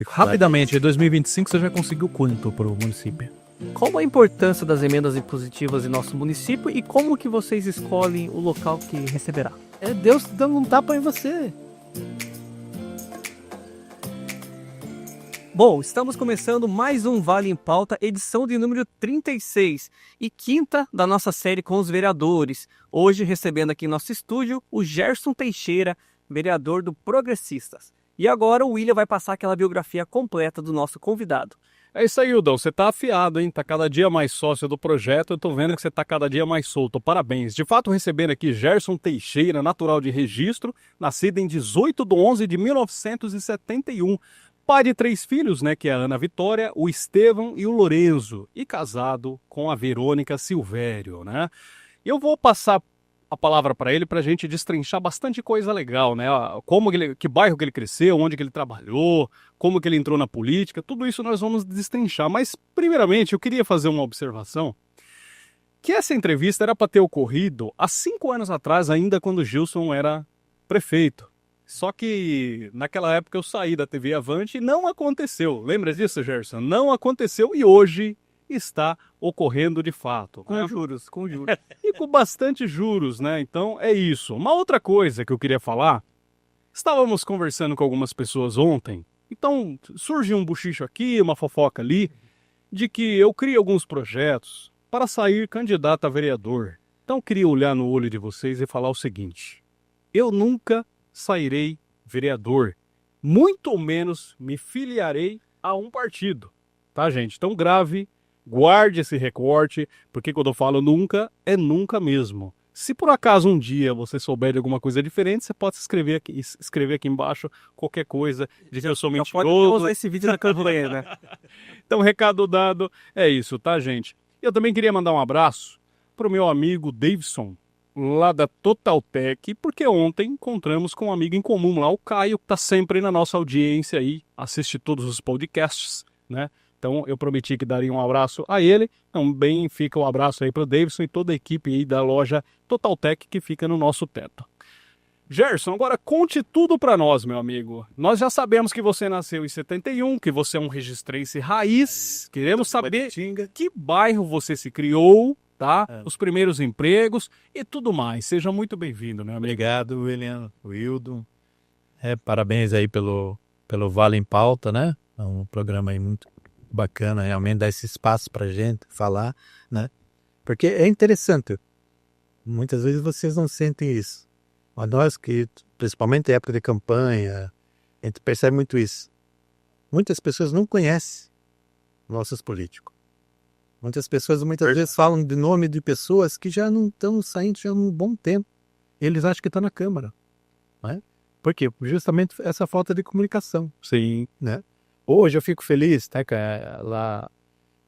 Rapidamente, em 2025 você já conseguiu quanto pro município? Qual a importância das emendas impositivas em nosso município e como que vocês escolhem o local que receberá? É Deus dando um tapa em você. Bom, estamos começando mais um Vale em Pauta, edição de número 36 e quinta da nossa série com os vereadores. Hoje recebendo aqui em nosso estúdio o Gerson Teixeira, vereador do Progressistas. E agora o William vai passar aquela biografia completa do nosso convidado. É isso aí, Hildão. Você tá afiado, hein? Tá cada dia mais sócio do projeto. Eu tô vendo que você tá cada dia mais solto. Parabéns. De fato, recebendo aqui Gerson Teixeira, natural de Registro, nascido em 18/11/1971. Pai de 3 filhos, né? Que é a Ana Vitória, o Estevão e o Lorenzo. E casado com a Verônica Silvério, né? Eu vou passar a palavra para ele para a gente destrinchar bastante coisa legal, né? Como que bairro que ele cresceu, onde que ele trabalhou, como que ele entrou na política, tudo isso nós vamos destrinchar. Mas, primeiramente, eu queria fazer uma observação, que essa entrevista era para ter ocorrido há 5 anos atrás, ainda quando o Gilson era prefeito. Só que naquela época eu saí da TV Avante e não aconteceu. Lembra disso, Gerson? Não aconteceu e hoje está ocorrendo de fato. Com juros, com juros. E com bastante juros, né? Então é isso. Uma outra coisa que eu queria falar, estávamos conversando com algumas pessoas ontem, então surge um buchicho aqui, uma fofoca ali, de que eu criei alguns projetos para sair candidato a vereador. Então eu queria olhar no olho de vocês e falar o seguinte: eu nunca sairei vereador, muito menos me filiarei a um partido, tá, gente? Então guarde esse recorte, porque quando eu falo nunca, é nunca mesmo. Se por acaso um dia você souber de alguma coisa diferente, você pode escrever aqui embaixo qualquer coisa, dizer que eu sou mentiroso. Pode usar esse vídeo na campanha, né? Então, recado dado, é isso, tá, gente? Eu também queria mandar um abraço pro meu amigo Davidson, lá da Totaltech, porque ontem encontramos com um amigo em comum lá, o Caio, que tá sempre na nossa audiência aí, assiste todos os podcasts, né? Então eu prometi que daria um abraço a ele, também fica um abraço aí para o Davidson e toda a equipe aí da loja Totaltech que fica no nosso teto. Gerson, agora conte tudo para nós, meu amigo. Nós já sabemos que você nasceu em 71, que você é um registrense raiz, queremos saber que bairro você se criou, tá? Os primeiros empregos e tudo mais. Seja muito bem-vindo, meu amigo. Obrigado, William, Wildo. Parabéns aí pelo Vale em Pauta, né? É um programa aí muito bacana, realmente dar esse espaço pra gente falar, né? Porque é interessante. Muitas vezes vocês não sentem isso. Mas nós que, principalmente em época de campanha, a gente percebe muito isso. Muitas pessoas não conhecem nossos políticos. Muitas pessoas muitas vezes falam de nome de pessoas que já não estão saindo já há um bom tempo. Eles acham que estão na Câmara, né? Por quê? Justamente essa falta de comunicação. Sim. Né? Hoje eu fico feliz, né, que lá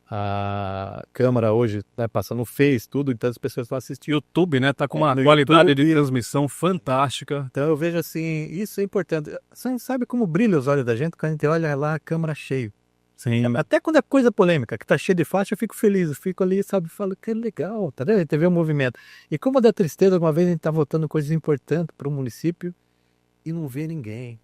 a Câmara hoje, né, passa no Face, tudo, então as pessoas vão assistir. YouTube, né, tá com uma qualidade de transmissão fantástica. Então eu vejo assim, isso é importante. Você sabe como brilha os olhos da gente quando a gente olha lá a Câmara cheio. Sim. Até quando é coisa polêmica, que tá cheio de faixa, eu fico feliz, eu fico ali, sabe, falo que legal, tá vendo? A gente vê o movimento. E como dá tristeza, alguma vez a gente tá votando coisas importantes para o município e não vê ninguém.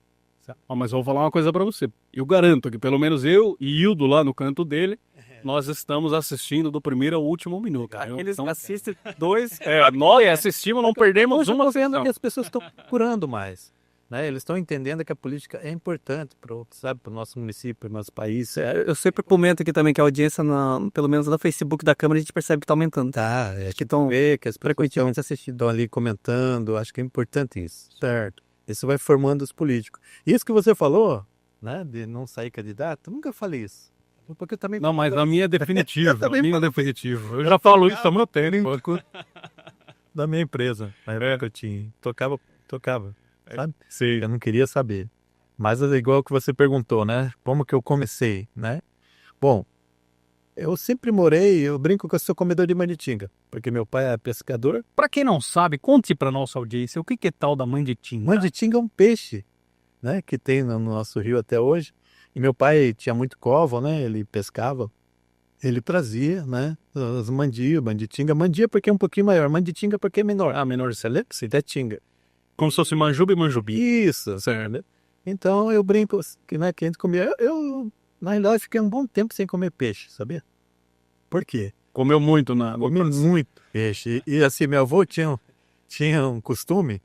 Mas eu vou falar uma coisa pra você. Eu garanto que pelo menos eu e Hildo lá no canto dele, nós estamos assistindo do primeiro ao último minuto. Eles assistem 2. Nós assistimos, não perdemos uma vendo que as pessoas estão procurando mais. Né? Eles estão entendendo que a política é importante para o nosso município, para o nosso país. Eu sempre comento aqui também que a audiência, pelo menos no Facebook da Câmara, a gente percebe que está aumentando. Tá, que estão vendo que as pessoas estão assistindo ali, comentando. Acho que é importante isso. Certo. Isso vai formando os políticos. Isso que você falou, né, de não sair candidato, eu nunca falei isso. Porque eu também... Não, mas a minha é definitiva. Eu já falo isso há muito tempo. Da minha empresa. Na época que eu tinha. Tocava, sabe? Sim. Eu não queria saber. Mas é igual que você perguntou, né? Como que eu comecei, né? Bom, eu sempre eu brinco que eu sou comedor de manditinga, porque meu pai é pescador. Pra quem não sabe, conte pra nossa audiência o que é tal da manditinga. Manditinga é um peixe, né? Que tem no nosso rio até hoje. E meu pai tinha muito covo, né? Ele pescava. Ele trazia, né? As manditinga. Mandia porque é um pouquinho maior, manditinga porque é menor. Menor, você lembra? Sim, é tinga. Como se fosse manjuba e manjubi. Isso. Certo. Então eu brinco que, né, que a gente comia. Eu, na realidade, fiquei um bom tempo sem comer peixe, sabia? Por quê? Comeu muito na... Comi muito peixe. E assim, meu avô tinha um costume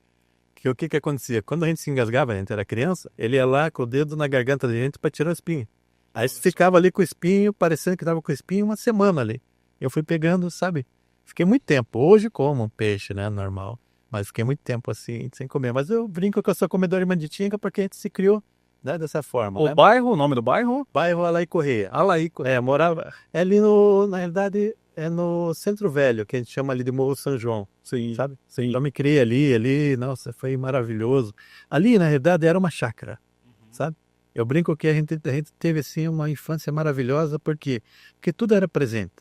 que o que que acontecia? Quando a gente se engasgava, a gente era criança, ele ia lá com o dedo na garganta da gente para tirar o espinho. Aí você ficava ali com o espinho, parecendo que tava com o espinho uma semana ali. Eu fui pegando, sabe? Fiquei muito tempo. Hoje como peixe, né? Normal. Mas fiquei muito tempo assim, sem comer. Mas eu brinco que eu sou comedor de manditinga porque a gente se criou, né, dessa forma. Né? O nome do bairro? Bairro Alaí Correia. Alaí Correia. Morava ali no, na realidade, é no Centro Velho, que a gente chama ali de Morro São João. Sim, Sabe? sim. Então me criei ali, nossa, foi maravilhoso. Ali, na realidade, era uma chácara, sabe? Eu brinco que a gente teve, assim, uma infância maravilhosa, porque tudo era presente.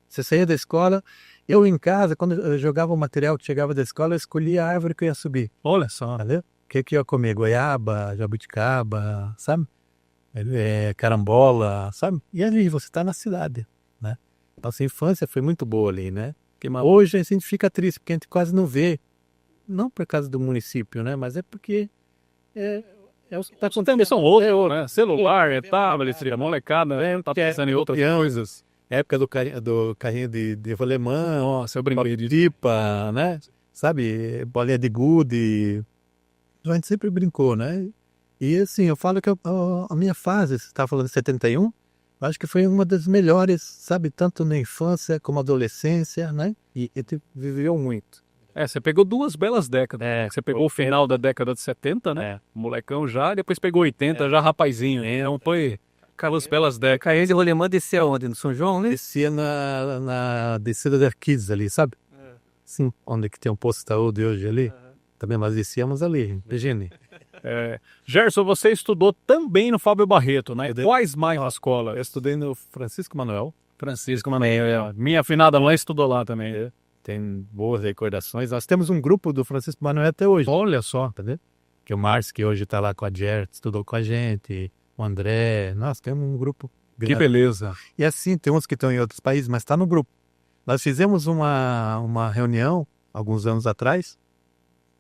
Você saía da escola, eu em casa, quando eu jogava o material que chegava da escola, eu escolhia a árvore que eu ia subir. Olha só. Entendeu? O que eu ia comer? Goiaba, jabuticaba, sabe? Carambola, sabe? E ali, você está na cidade, né? Nossa infância foi muito boa ali, né? Hoje a gente fica triste, porque a gente quase não vê. Não por causa do município, né? Mas é porque é o que está acontecendo. São outros, né? Celular, tablet, a molecada, tá pensando em outras coisas. Época do carrinho de rolemã, Nossa, eu brinquei de... pipa, né? Sabe? Bolinha de gude. A gente sempre brincou, né? E assim, eu falo que a minha fase, você estava falando de 71, eu acho que foi uma das melhores, sabe? Tanto na infância como adolescência, né? E viveu muito. Você pegou 2 belas décadas. Você pegou o final da década de 70, né? Molecão já, depois pegou 80, já rapazinho. Então foi aquelas belas décadas. Carrinho de rolemã descia onde? No São João, né? Descia na descida da Kids ali, sabe? Sim, onde que tem um posto de saúde hoje ali. Também nós descíamos ali, imagine. Gerson, você estudou também no Fábio Barreto, né? Quais mais escolas? Eu estudei no Francisco Manuel. Francisco Manuel. Minha afinada mãe estudou lá também. Tem boas recordações. Nós temos um grupo do Francisco Manuel até hoje. Olha só. Entendeu? Que o Márcio, que hoje está lá com a Gert, estudou com a gente. O André. Nós temos um grupo grande. Que beleza. E assim, tem uns que estão em outros países, mas está no grupo. Nós fizemos uma reunião, alguns anos atrás.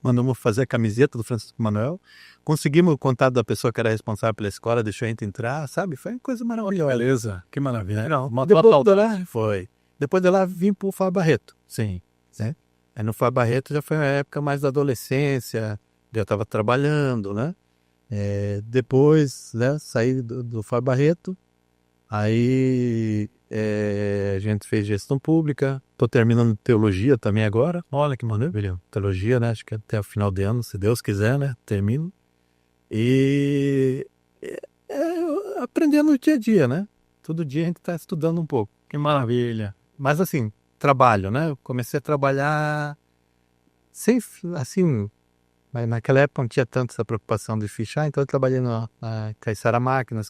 Mandamos fazer a camiseta do Francisco Manuel. Conseguimos o contato da pessoa que era responsável pela escola, deixou a gente entrar, sabe? Foi uma coisa maravilhosa. Beleza. Que maravilha. Não, Uma depois de lá, foi. Depois de lá, vim pro Fábio Barreto. Sim. Né? Aí no Fábio Barreto já foi uma época mais da adolescência, eu estava trabalhando, né? Depois, né, saí do Fábio Barreto, aí a gente fez gestão pública, estou terminando teologia também agora. Olha que maravilha. Teologia, né? Acho que até o final de ano, se Deus quiser, né? Termino. E aprendendo no dia a dia, né? Todo dia a gente está estudando um pouco. Que maravilha. Mas assim, trabalho, né? Eu comecei a trabalhar sem, assim, mas naquela época não tinha tanto essa preocupação de fichar, então eu trabalhei na Caiçara Máquinas,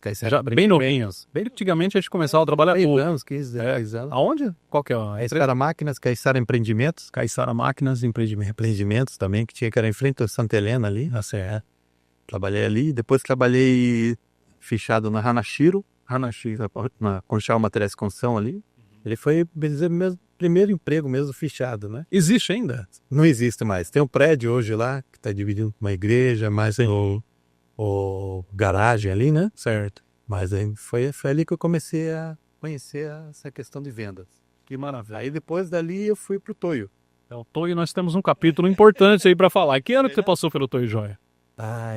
Bem novinhos. Bem antigamente a gente começava a trabalhar 10 anos, 15 anos. Aonde? Qual que é? Caiçara Máquinas, Caiçara Empreendimentos. Caiçara Máquinas e Empreendimentos também, que era em frente ao Santa Helena ali. Trabalhei ali, depois trabalhei fichado na Hanashiro, na Conchal Materiais de Construção ali. Ele foi, bem dizer, meu primeiro emprego mesmo fichado, né? Existe ainda? Não existe mais. Tem um prédio hoje lá, que está dividido com uma igreja, mais o garagem ali, né? Certo. Mas aí foi ali que eu comecei a conhecer essa questão de vendas. Que maravilha. Aí depois dali eu fui pro Toyo. O Toyo, nós temos um capítulo importante aí para falar. Que ano que você passou pelo Toyo Joia?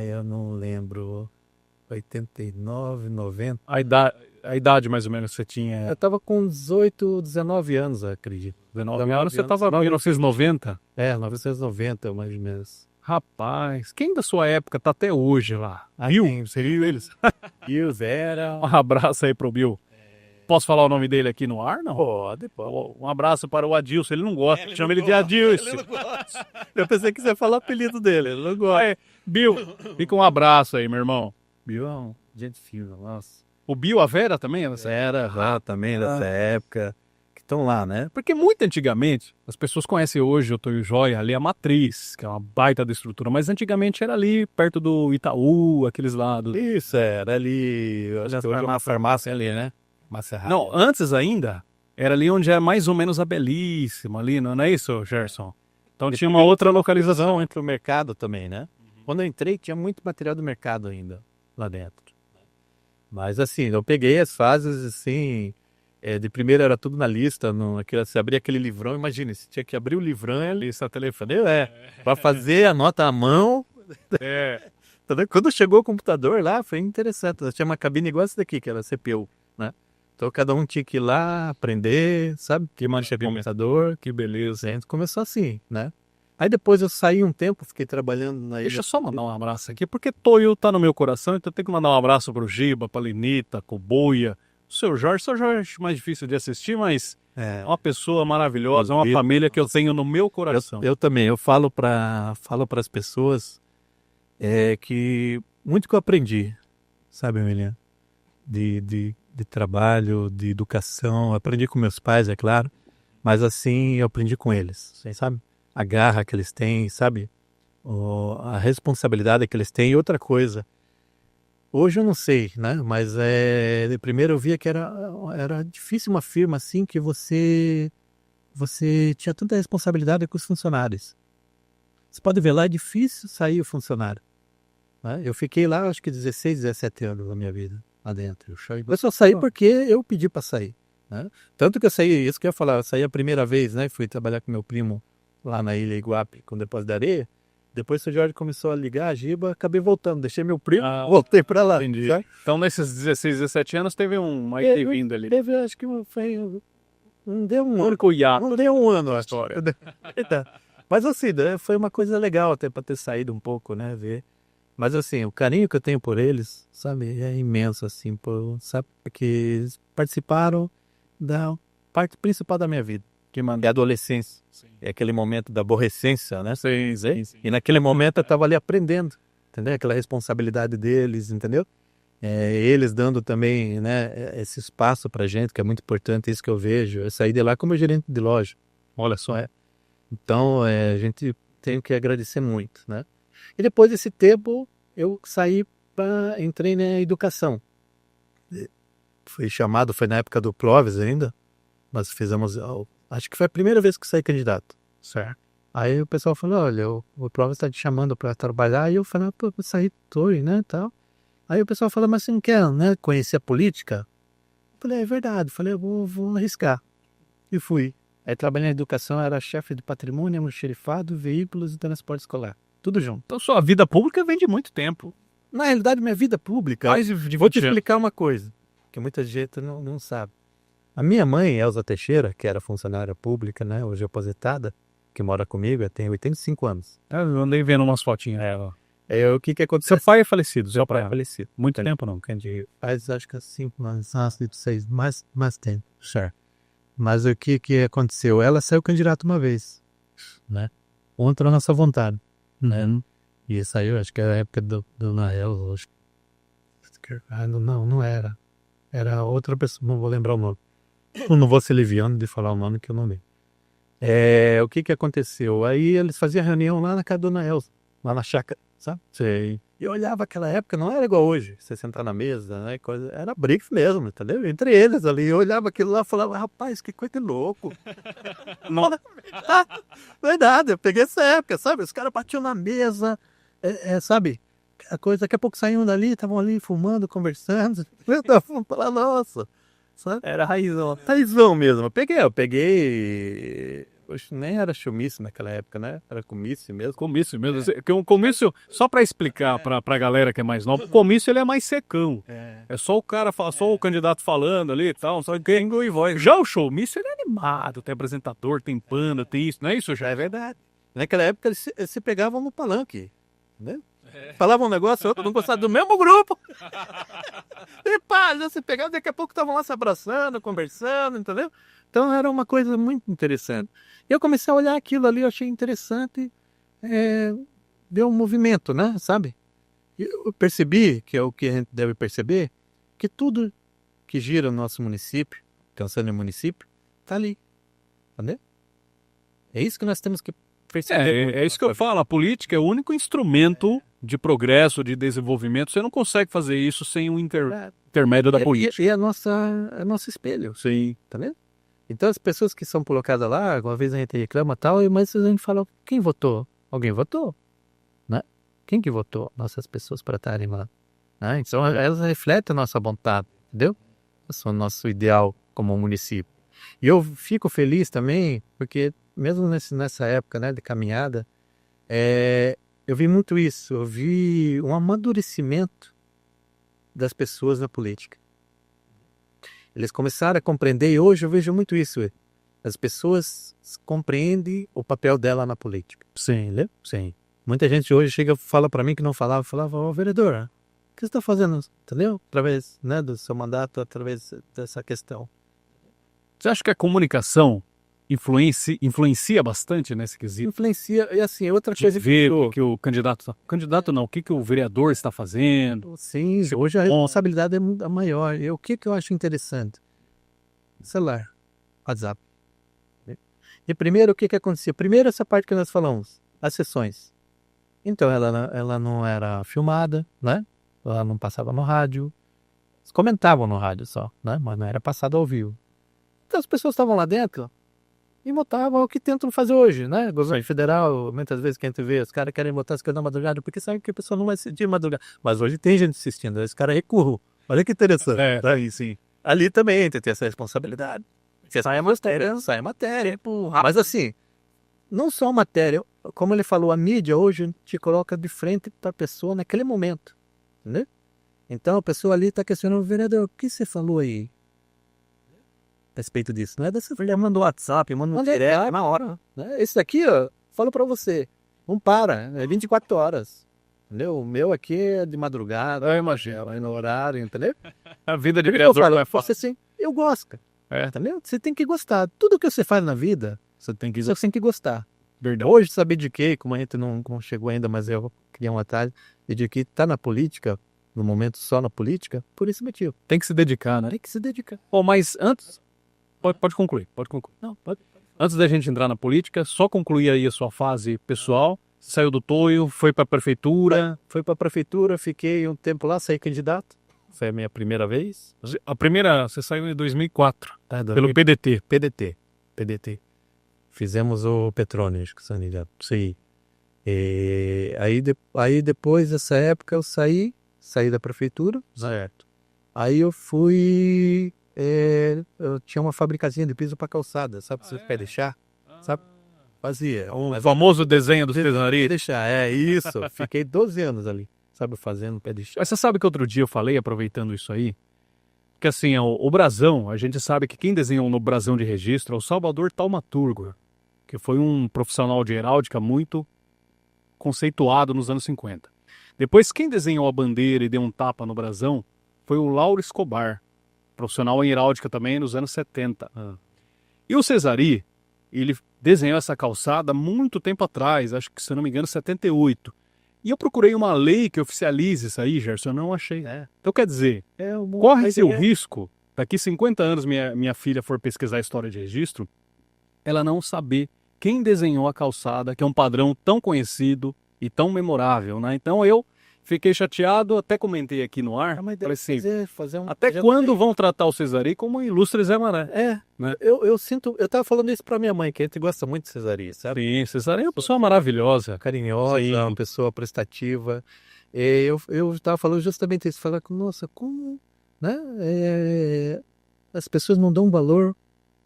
Eu não lembro. 89, 90. A idade mais ou menos que você tinha? Eu tava com 18, 19 anos, acredito. 19 anos você tava em 1990? 1990, mais ou menos. Rapaz, quem da sua época tá até hoje lá? Bill? Seria eles? Bill, Vera. Um abraço aí pro Bill. Posso falar o nome dele aqui no ar, não? Pode. Um abraço para o Adilson, ele não gosta, chama ele de Adilson. Ele não gosta. Eu pensei que você ia falar o apelido dele, ele não gosta. Bill, fica um abraço aí, meu irmão. Bill é um gente fina, nossa. O Bill, a Vera também? Vera já também dessa época, que estão lá, né? Porque muito antigamente, as pessoas conhecem hoje o Toyo Joia, ali a Matriz, que é uma baita de estrutura, mas antigamente era ali perto do Itaú, aqueles lados. Isso, era ali, acho que hoje é uma farmácia ali, né? Não, antes ainda, era ali onde é mais ou menos a Belíssima ali, não é isso, Gerson? Então tinha uma outra localização. Entre o mercado também, né? Quando eu entrei, tinha muito material do mercado ainda lá dentro. Mas assim, eu peguei as fases assim, de primeira era tudo na lista, você abria aquele livrão, imagina, você tinha que abrir o livrão e a lista telefone. Para fazer a nota à mão. Quando chegou o computador lá, foi interessante. Tinha uma cabine igual essa daqui, que era CPU, né? Então cada um tinha que ir lá, aprender, sabe? Que maravilha. Computador. Que beleza. A gente começou assim, né? Aí depois eu saí um tempo, fiquei trabalhando na ilha. Deixa eu só mandar um abraço aqui, porque Toyo tá no meu coração, então eu tenho que mandar um abraço pro Giba, pra Lenita, pro Boia, o seu Jorge é mais difícil de assistir, mas é uma pessoa maravilhosa, é uma família que eu tenho no meu coração. Eu também, eu falo para as pessoas que muito que eu aprendi, sabe, Emiliano? De trabalho, de educação, eu aprendi com meus pais, é claro, mas assim, eu aprendi com eles, sabe? A garra que eles têm, sabe? A responsabilidade que eles têm. E outra coisa, hoje eu não sei, né? Mas de primeiro eu via que era difícil uma firma assim que você tinha tanta responsabilidade com os funcionários. Você pode ver lá, é difícil sair o funcionário. Né? Eu fiquei lá, acho que 16, 17 anos da minha vida, lá dentro. Eu só saí porque eu pedi para sair. Né? Tanto que eu saí, isso que eu ia falar, eu saí a primeira vez, né? Fui trabalhar com meu primo lá na Ilha Iguape, com o Depósito de Areia. Depois o Jorge começou a ligar a Giba, acabei voltando. Deixei meu primo, voltei para lá. Entendi. Sabe? Então, nesses 16, 17 anos, teve uma vindo ali. Teve, acho que foi... Não deu um ano. Não deu um ano a história. Mas assim, foi uma coisa legal até para ter saído um pouco, né? Ver. Mas assim, o carinho que eu tenho por eles, sabe? É imenso, assim, sabe? Porque eles participaram da parte principal da minha vida. É a adolescência. Sim. É aquele momento da aborrecência, né? Sim. E naquele momento eu estava ali aprendendo, entendeu? Aquela responsabilidade deles, entendeu? Eles dando também, né, esse espaço pra gente, que é muito importante, isso que eu vejo. Eu saí de lá como gerente de loja. Olha só. Então, a gente tem que agradecer muito, né? E depois desse tempo, eu entrei na educação. Fui chamado, foi na época do Clóvis ainda. Nós fizemos... Acho que foi a primeira vez que saí candidato. Certo. Aí o pessoal falou, olha, o Clóvis está te chamando para trabalhar. E eu falei, pô, eu saí torre, né, tal. Aí o pessoal falou, mas você não quer, né, conhecer a política? Eu falei, é verdade. Eu falei, eu vou arriscar. E fui. Aí trabalhei na educação, era chefe de patrimônio, almoxerifado, veículos e transporte escolar. Tudo junto. Então sua vida pública vem de muito tempo. Na realidade, minha vida pública... Vou te explicar uma coisa, que muita gente não sabe. A minha mãe, Elza Teixeira, que era funcionária pública, né, hoje aposentada, que mora comigo, tem 85 anos. Eu andei vendo umas fotinhas. O que aconteceu? Seu pai é falecido? Seu pai é falecido. Muito tempo não, Candy? Faz acho que 5 anos, 6, mais tempo. Certo. Mas o que aconteceu? Ela saiu candidata uma vez, né? Contra a nossa vontade, né? E saiu, acho que era a época do Nael, não era. Era outra pessoa, não vou lembrar o nome. Eu não vou ser liviano de falar o nome que eu não lembro. O que aconteceu? Aí eles faziam reunião lá na casa da Dona Elza, lá na chácara, sabe? Sei. E eu olhava aquela época, não era igual hoje, você sentar na mesa, né? Era briga mesmo, entendeu? Entre eles ali, eu olhava aquilo lá e falava, rapaz, que coisa de louco. Não. Verdade, eu peguei essa época, sabe? Os caras batiam na mesa, sabe? A coisa, daqui a pouco saíam dali, estavam ali fumando, conversando. Eu falava, nossa. Sabe? Era raizão. Raizão mesmo. Eu peguei. Poxa, nem era showmício naquela época, né? Era comício mesmo. Comício mesmo. Um comício, só pra explicar pra galera que é mais nova, o comício ele é mais secão. É só o cara, só o candidato falando ali e tal. Só tem e voz. Já o showmício ele é animado, tem apresentador, tem panda, tem isso. Não é isso, já? É verdade. Naquela época eles se pegavam no palanque, né? Falavam um negócio, outro não gostava do mesmo grupo. E pá, já se pegavam, daqui a pouco estavam lá se abraçando, conversando, entendeu? Então era uma coisa muito interessante. E eu comecei a olhar aquilo ali, eu achei interessante, deu um movimento, né, sabe? E eu percebi, que é o que a gente deve perceber, que tudo que gira no nosso município, pensando em município, está ali, entendeu? É isso que nós temos que perceber. É isso que eu falo, a política é o único instrumento de progresso, de desenvolvimento. Você não consegue fazer isso sem um intermédio da política. E é nosso espelho. Sim. Tá vendo? Então as pessoas que são colocadas lá, uma vez a gente reclama e tal, mas a gente fala, quem votou? Alguém votou, né? Quem que votou nossas pessoas para estarem lá? Né? Então, elas refletem a nossa vontade, entendeu? São o nosso ideal como município. E eu fico feliz também, porque mesmo nessa época, né, de caminhada, eu vi muito isso. Eu vi um amadurecimento das pessoas na política. Eles começaram a compreender, e hoje eu vejo muito isso. As pessoas compreendem o papel dela na política. Sim, né? Sim. Muita gente hoje chega e fala para mim que não falava, vereador, o que você está fazendo, entendeu? Através, né, do seu mandato, através dessa questão. Você acha que a comunicação influencia bastante nesse quesito? Influencia, e assim, outra De coisa ver o que o candidato não, o que o vereador está fazendo? Sim, hoje a responsabilidade é muito maior. E o que eu acho interessante? Celular, WhatsApp. E primeiro, o que acontecia? Primeiro, essa parte que nós falamos, as sessões. Então, ela não era filmada, né? Ela não passava no rádio. Eles comentavam no rádio só, né? Mas não era passado ao vivo. Então, as pessoas estavam lá dentro e votavam o que tentam fazer hoje, né? Governo federal, muitas vezes que a gente vê, os caras querem votar as coisas na madrugada porque sabem que a pessoa não vai assistir madrugada. Mas hoje tem gente assistindo, esse cara recuou. Olha que interessante. Aí sim. Ali também tem essa responsabilidade. Sai a matéria, porra. Mas assim, não só a matéria, como ele falou, a mídia hoje te coloca de frente para a pessoa naquele momento, entendeu? Então a pessoa ali está questionando, vereador, o que você falou aí a respeito disso? Não é dessa forma. Manda um WhatsApp, manda um direct na hora. Né? Esse daqui, ó, falo para você, não para, é 24 horas. Entendeu? O meu aqui é de madrugada, Eu imagino. é no horário, entendeu? A vida de Eu vereador falo, não é fácil. você sim, eu gosto, cara. É. Entendeu? Você tem que gostar. Tudo que você faz na vida, Você tem que você tem que gostar. Verdade. Hoje, saber de quê, como a gente não chegou ainda, mas eu criei um atalho, e de que tá na política, no momento só na política, por esse motivo. Tem que se dedicar, né? Tem que se dedicar. Bom, mas antes... Pode concluir. Não, pode. Antes da gente entrar na política, só concluir aí a sua fase pessoal. Saiu do Toio, foi para a prefeitura. Foi para a prefeitura, fiquei um tempo lá, saí candidato. Foi a minha primeira vez. A primeira, você saiu em 2004, Pelo pelo PDT. PDT. Fizemos o Petrônio, Sanidade. Sim. E aí depois dessa época eu saí da prefeitura. Certo. Aí eu fui... eu tinha uma fabricazinha de piso para calçada, sabe? Você pé de chá, sabe? Fazia. O famoso desenho do Cesari. Deixar, isso. Fiquei 12 anos ali, sabe, fazendo pé de chá. Mas você sabe que outro dia eu falei, aproveitando isso aí, que assim, o brasão, a gente sabe que quem desenhou no brasão de registro é o Salvador Taumaturgo, que foi um profissional de heráldica muito conceituado nos anos 50. Depois, quem desenhou a bandeira e deu um tapa no brasão foi o Lauro Escobar, profissional em heráldica também nos anos 70. E o Cesari, ele desenhou essa calçada muito tempo atrás, acho que, se eu não me engano, 78. E eu procurei uma lei que oficialize isso aí, Gerson, eu não achei. Então, quer dizer, corre-se o risco, daqui 50 anos minha filha for pesquisar a história de registro, ela não saber quem desenhou a calçada, que é um padrão tão conhecido e tão memorável, né? Então eu fiquei chateado, até comentei aqui no ar, falei assim, até quando vão tratar o Cesari como um ilustre Zé Mané? Né? Eu sinto, eu tava falando isso pra minha mãe, que a gente gosta muito de Cesari, sabe? Sim, Cesari é uma pessoa maravilhosa. Carinhosa, Sim. uma pessoa prestativa. E eu tava falando justamente isso, falar, nossa, como, né? As pessoas não dão valor,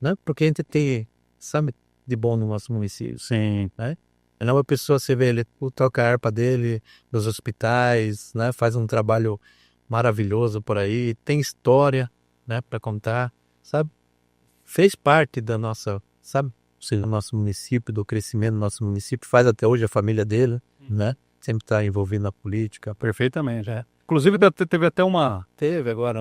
né? Porque a gente tem, sabe, de bom no nosso município. Sim. Né? Não, uma pessoa, você vê, ele toca a harpa dele nos hospitais, né? Faz um trabalho maravilhoso por aí, tem história, né, para contar, sabe? Fez parte da nossa, sabe, do nosso município, do crescimento do nosso município, faz até hoje a família dele, né? Sempre está envolvido na política. Perfeitamente, Inclusive teve até Teve agora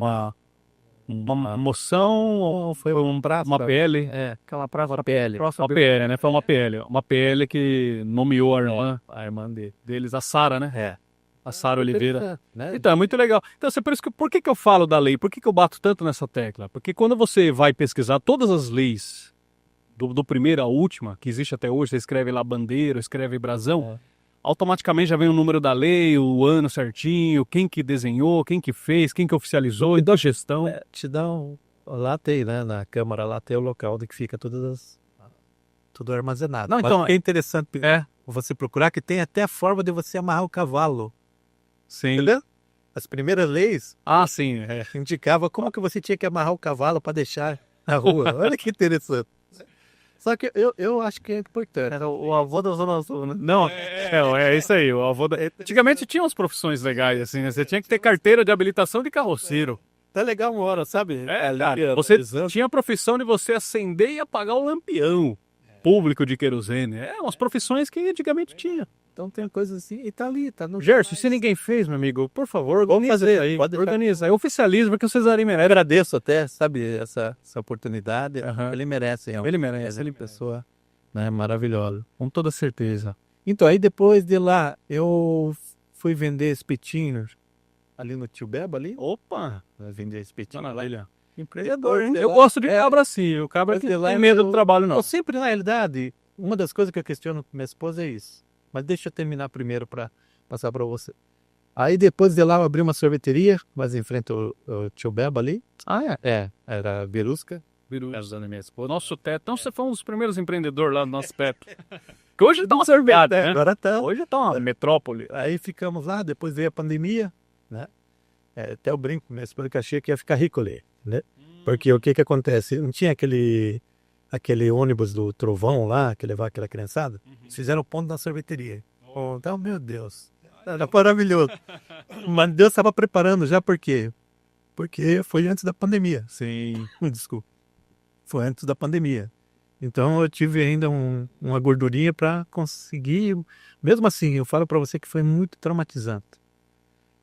uma moção, ou foi um prazo, uma PL? Aquela praça da PL. Uma PL, né? Foi uma PL. Uma PL que nomeou a irmã deles, a Sara, né? A Sara Oliveira. Né? Então, é muito legal. Então, por que eu falo da lei? Por que eu bato tanto nessa tecla? Porque quando você vai pesquisar todas as leis, do primeiro à última, que existe até hoje, você escreve lá bandeira, escreve brasão, automaticamente já vem o número da lei, o ano certinho, quem que desenhou, quem que fez, quem que oficializou, e da gestão. Te dá lá tem, né, na Câmara, lá tem o local onde que fica tudo armazenado. Não, então, é interessante. você procurar, que tem até a forma de você amarrar o cavalo. Sim. Entendeu? As primeiras leis Ah, sim. indicavam como que você tinha que amarrar o cavalo para deixar na rua. Olha que interessante. Só que eu acho que é importante. Era o avô da Zona Sul, né? Não, é isso aí. O avô da... Antigamente tinha umas profissões legais, assim, né? Você tinha que ter carteira de habilitação de carroceiro. Tá legal uma hora, sabe? Cara, você tinha a profissão de você acender e apagar o lampião público de querosene. Umas profissões que antigamente tinha. Então tem coisa assim, e tá ali, tá no... Gerson, se ninguém fez, meu amigo, por favor, Vamos organiza fazer isso aí. pode deixar. Organiza. É oficialismo que o Cesarinho Eu merece. agradeço até, sabe, essa oportunidade. Aham. Ele merece, realmente. Ele merece. Ele é Ele uma pessoa, né, maravilhosa. Com toda certeza. Então, aí depois de lá, eu fui vender espetinhos ali no Tio Beba ali. Opa! Vender espetinhos Dona lá. Lélia. Empreendedor, hein? Eu gosto de cabra assim. O cabra Mas que de não lá tem medo eu- do trabalho, não. Eu sempre, na realidade, uma das coisas que eu questiono com minha esposa é isso. Mas deixa eu terminar primeiro para passar para você. Aí depois de lá eu abri uma sorveteria, mas em frente ao Tio Beba ali. Ah, é. Era Berusca. Ajudando a minha esposa. Nosso teto. Então você foi um dos primeiros empreendedores lá do nosso teto. Que hoje tá uma sorvete, né? Agora tá. Hoje tá uma metrópole. Aí ficamos lá, depois veio a pandemia, né? Até eu brinco com minha esposa que achei que ia ficar rico ali, né? Porque o que que acontece? Não tinha aquele ônibus do Trovão lá, que levava aquela criançada? Eles fizeram ponto na sorveteria. Então, meu Deus, era maravilhoso. Mas Deus estava preparando já, por quê? Porque foi antes da pandemia. Sim. Desculpa. Foi antes da pandemia. Então eu tive ainda uma gordurinha para conseguir. Mesmo assim, eu falo para você que foi muito traumatizante.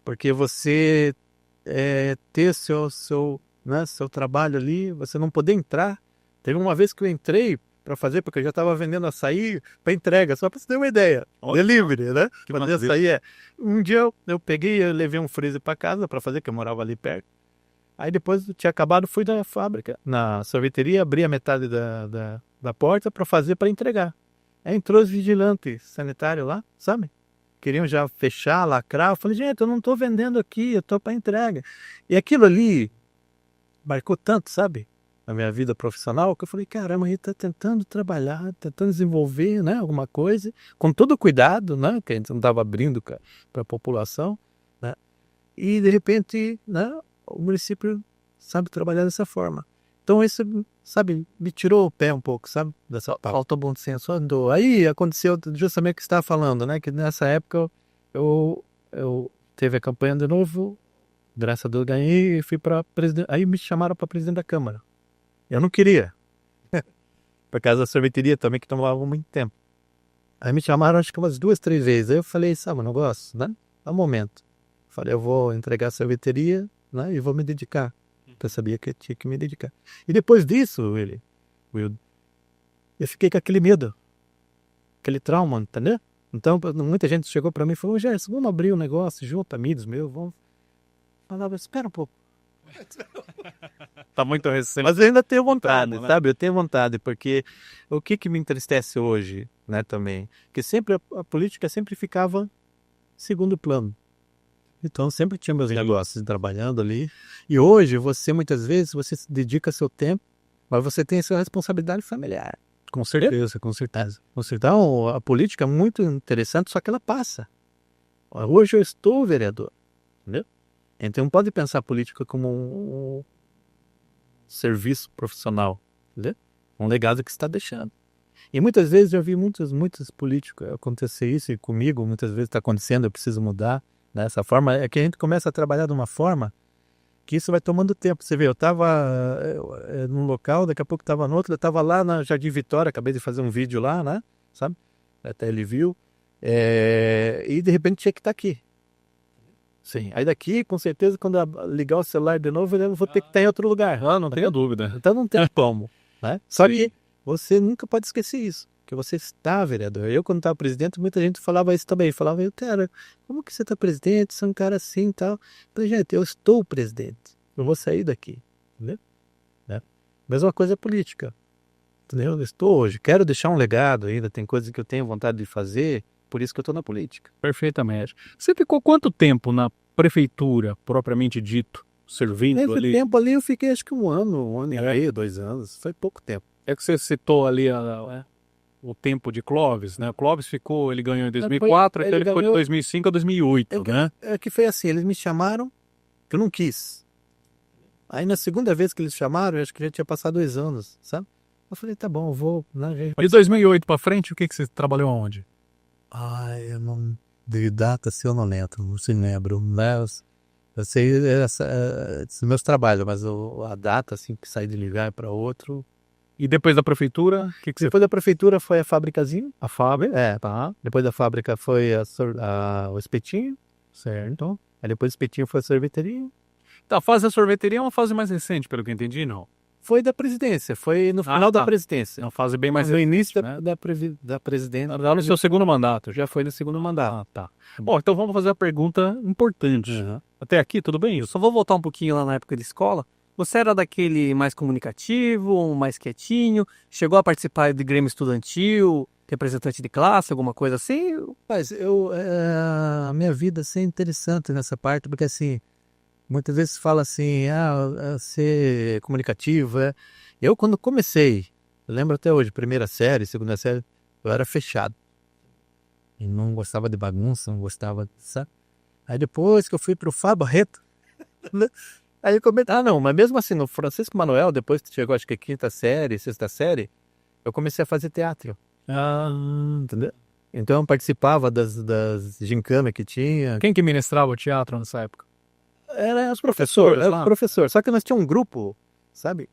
Porque você ter seu trabalho ali, você não poder entrar. Teve uma vez que eu entrei para fazer, porque eu já estava vendendo açaí para entrega, só para você ter uma ideia. Delivery, né? Fazer açaí Um dia eu peguei, eu levei um freezer para casa para fazer, que eu morava ali perto. Aí depois eu tinha acabado, fui na fábrica, na sorveteria, abri a metade da porta para fazer, para entregar. Aí entrou os vigilantes sanitários lá, sabe? Queriam já fechar, lacrar. Eu falei, gente, eu não estou vendendo aqui, eu estou para entrega. E aquilo ali marcou tanto, sabe? Na minha vida profissional, que eu falei, caramba, a gente está tentando trabalhar, tentando desenvolver, né, alguma coisa, com todo cuidado, né? Que a gente não estava abrindo para a população, né? E de repente, né? O município sabe trabalhar dessa forma. Então isso, sabe, me tirou o pé um pouco, sabe? Dessa falta bom senso. Andou. Aí aconteceu justamente o que você estava falando, né? Que nessa época eu teve a campanha de novo, graças a Deus ganhei e fui para presidente. Aí me chamaram para presidente da Câmara. Eu não queria. Por causa da sorveteria também, que tomava muito tempo. Aí me chamaram acho que umas 2, 3 vezes. Aí eu falei, sabe, um negócio, né? Há um momento. Falei, eu vou entregar a sorveteria, né, e vou me dedicar. Eu sabia que eu tinha que me dedicar. E depois disso, Will, eu fiquei com aquele medo, aquele trauma, entendeu? Então, muita gente chegou para mim e falou, Gerson, vamos abrir um negócio junto, amigos meus, vamos. Eu falava, espera um pouco. Tá muito recente. Mas eu ainda tenho vontade, Calma, né? sabe? Eu tenho vontade, porque o que me entristece hoje, né, também, que sempre a política sempre ficava em segundo plano. Então, sempre tinha meus negócios trabalhando ali. E hoje, muitas vezes, você se dedica seu tempo, mas você tem a sua responsabilidade familiar. Com certeza, com certeza. Então, a política é muito interessante, só que ela passa. Hoje eu estou vereador, entendeu? Então, não pode pensar a política como um serviço profissional, entendeu? Um legado que você está deixando. E muitas vezes eu vi muitos políticos acontecer isso, e comigo muitas vezes está acontecendo, eu preciso mudar. Dessa forma, é que a gente começa a trabalhar de uma forma que isso vai tomando tempo. Você vê, eu estava num local, daqui a pouco estava no outro, eu estava lá na Jardim Vitória, acabei de fazer um vídeo lá, né? Sabe? Até ele viu. E de repente tinha que estar aqui. Sim. Aí daqui, com certeza, quando eu ligar o celular de novo, eu vou ter que estar em outro lugar. Não tenha dúvida. Então não tem como, né? Só que você nunca pode esquecer isso, que você está vereador. Eu, quando estava presidente, muita gente falava isso também. Falava, cara, como que você está presidente? Você é um cara assim e tal. Eu falei, gente, eu estou presidente. Eu vou sair daqui, entendeu? Né? Mesma coisa é política, entendeu? Eu estou hoje, quero deixar um legado ainda, tem coisas que eu tenho vontade de fazer, por isso que eu estou na política. Perfeitamente. Você ficou quanto tempo na prefeitura, propriamente dito, servindo Nesse ali? tempo ali eu fiquei acho que um ano e meio, 2 anos. Foi pouco tempo. É que você citou ali o tempo de Clóvis, né? O Clóvis ele ganhou em 2004, então ele ficou de 2005 a 2008, né? É que foi assim, eles me chamaram, que eu não quis. Aí na segunda vez que eles chamaram, eu acho que já tinha passado 2 anos, sabe? Eu falei, tá bom, eu vou. Né? De 2008 pra frente, o que você trabalhou aonde? Eu não. De data, assim, eu não lembro, não se lembro. Né? Eu sei dos meus trabalhos, mas a data, assim, que saí de ligar para outro. E depois da prefeitura, o que você... Depois da prefeitura foi a fábricazinha. A fábrica? Tá. Depois da fábrica foi o espetinho. Certo. Aí depois do espetinho foi a sorveteria. Tá, a fase da sorveteria é uma fase mais recente, pelo que eu entendi, não? Foi da presidência, foi no final da presidência. É uma fase bem mais No recente, início né? da presidência. No seu segundo mandato. Já foi no segundo mandato. Ah, tá. Bom, então vamos fazer a pergunta importante. Uhum. Até aqui, tudo bem? Eu só vou voltar um pouquinho lá na época de escola. Você era daquele mais comunicativo, ou mais quietinho? Chegou a participar de grêmio estudantil, representante de classe, alguma coisa assim? Mas a minha vida assim, é interessante nessa parte, porque assim, muitas vezes fala assim, ser comunicativo. Eu quando comecei, eu lembro até hoje, primeira série, segunda série, eu era fechado. E não gostava de bagunça, não gostava, sabe? Aí depois que eu fui pro Fá Barreto, né? Aí eu comentei, não, mas mesmo assim, no Francisco Manuel, depois que chegou, acho que quinta série, sexta série, eu comecei a fazer teatro. Entendeu? Então eu participava das gincanas que tinha. Quem que ministrava o teatro nessa época? Era os professores, Professores lá? professor. Só que nós tínhamos um grupo, sabe?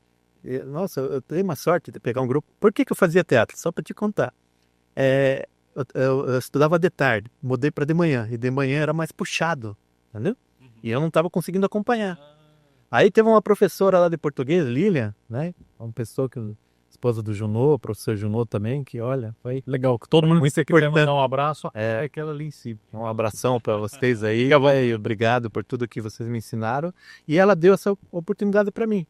Nossa, eu tenho uma sorte de pegar um grupo. Por que eu fazia teatro? Só para te contar. Eu estudava de tarde, mudei para de manhã. E de manhã era mais puxado, entendeu? E eu não estava conseguindo acompanhar. Aí teve uma professora lá de português, Lilian, né? Uma pessoa esposa do Junô, professor Junô também, que olha, foi Legal, que todo mundo muito quiser importante. mandar um abraço, é aquela ali em cima. Um abração para vocês aí, e obrigado por tudo que vocês me ensinaram. E ela deu essa oportunidade para mim.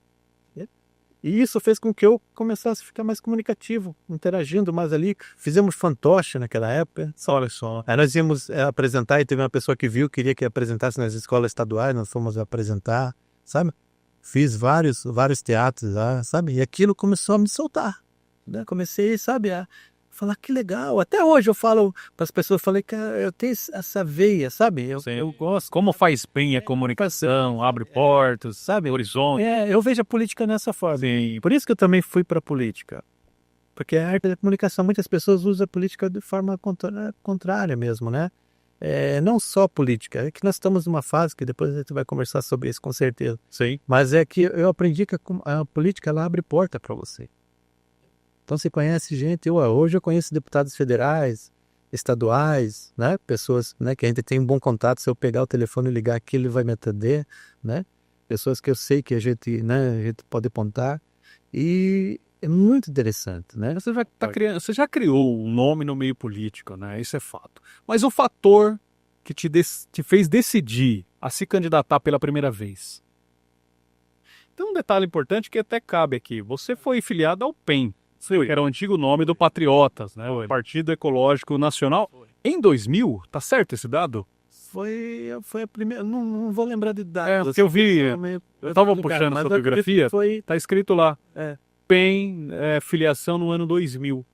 E isso fez com que eu começasse a ficar mais comunicativo, interagindo mais ali. Fizemos fantoche naquela época. Olha só. Aí nós íamos apresentar e teve uma pessoa que viu, queria que apresentasse nas escolas estaduais, nós fomos apresentar, sabe? Fiz vários teatros lá, sabe? E aquilo começou a me soltar, né? Comecei, sabe, a falar que legal. Até hoje eu falo para as pessoas, falei que eu tenho essa veia, sabe? Eu gosto. Como faz bem a comunicação, abre portas, sabe? Horizonte. Eu vejo a política dessa forma. Sim. Por isso que eu também fui para a política. Porque a arte da comunicação, muitas pessoas usam a política de forma contrária mesmo, né? Não só política, é que nós estamos numa fase que depois a gente vai conversar sobre isso com certeza. Sim. Mas é que eu aprendi que a política ela abre porta para você. Então você conhece gente, hoje eu conheço deputados federais, estaduais, né? Pessoas, né, que a gente tem um bom contato, se eu pegar o telefone e ligar aqui, ele vai me atender, né? Pessoas que eu sei que a gente pode apontar. E é muito interessante, né? Você já criou um nome no meio político, né? Isso é fato. Mas o fator que te fez decidir a se candidatar pela primeira vez. Tem um detalhe importante que até cabe aqui. Você foi filiado ao PEN, que era o antigo nome do Patriotas, né? O Partido Ecológico Nacional. Em 2000, tá certo esse dado? Foi a primeira, não vou lembrar de dados. Porque eu vi, eu tava puxando a fotografia, tá escrito lá. PEN, filiação no ano 2000.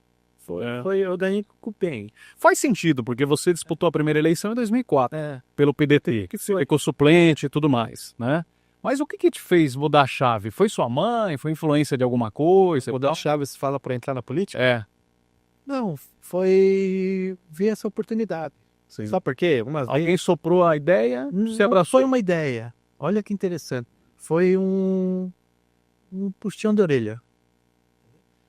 Eu ganhei com o PEN. Faz sentido, porque você disputou a primeira eleição em 2004, pelo PDT, que ficou suplente e tudo mais, né? Mas o que te fez mudar a chave? Foi sua mãe? Foi influência de alguma coisa? Mudar a chave, você fala para entrar na política? Não, foi ver essa oportunidade. Sim. Sabe por quê? Alguém soprou a ideia, você abraçou? Foi uma ideia. Olha que interessante. Foi um puxão de orelha.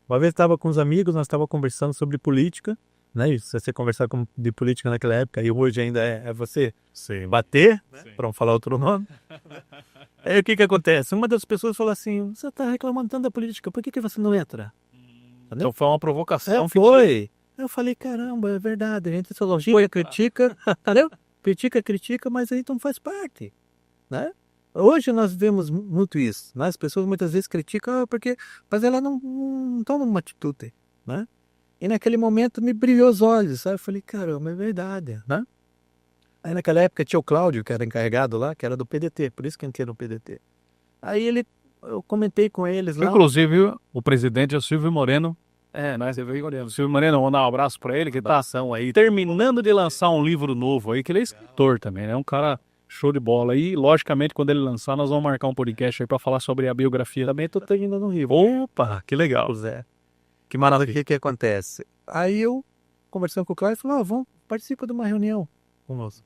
Uma vez estava com os amigos, nós estávamos conversando sobre política, né? E se você conversar de política naquela época, e hoje ainda é você bater, né? Para não falar outro nome. Aí o que acontece? Uma das pessoas falou assim, você está reclamando tanto da política, por que você não entra? Então foi uma provocação. Foi. Eu falei, caramba, é verdade, a gente só elogia, critica, entendeu? Critica, mas a gente não faz parte, né? Hoje nós vemos muito isso, né? As pessoas muitas vezes criticam mas ela não toma uma atitude, né? E naquele momento me brilhou os olhos, sabe? Eu falei, caramba, é verdade, né? Aí naquela época tinha o Cláudio, que era encarregado lá, que era do PDT, por isso que eu entrei no PDT. Aí eu comentei com eles lá. Inclusive, o presidente é o Silvio Moreno, Né? Você veio olhando. Silvio Moreno, mandar um abraço pra ele, que tá aí terminando de lançar um livro novo aí, que ele é escritor também, né? Um cara show de bola. E, logicamente, quando ele lançar, nós vamos marcar um podcast aí pra falar sobre a biografia. Também tô terminando um livro. Opa, que legal. Zé. Que maravilha. O que acontece? Aí eu, conversando com o Cláudio, falou, vamos, participa de uma reunião conosco.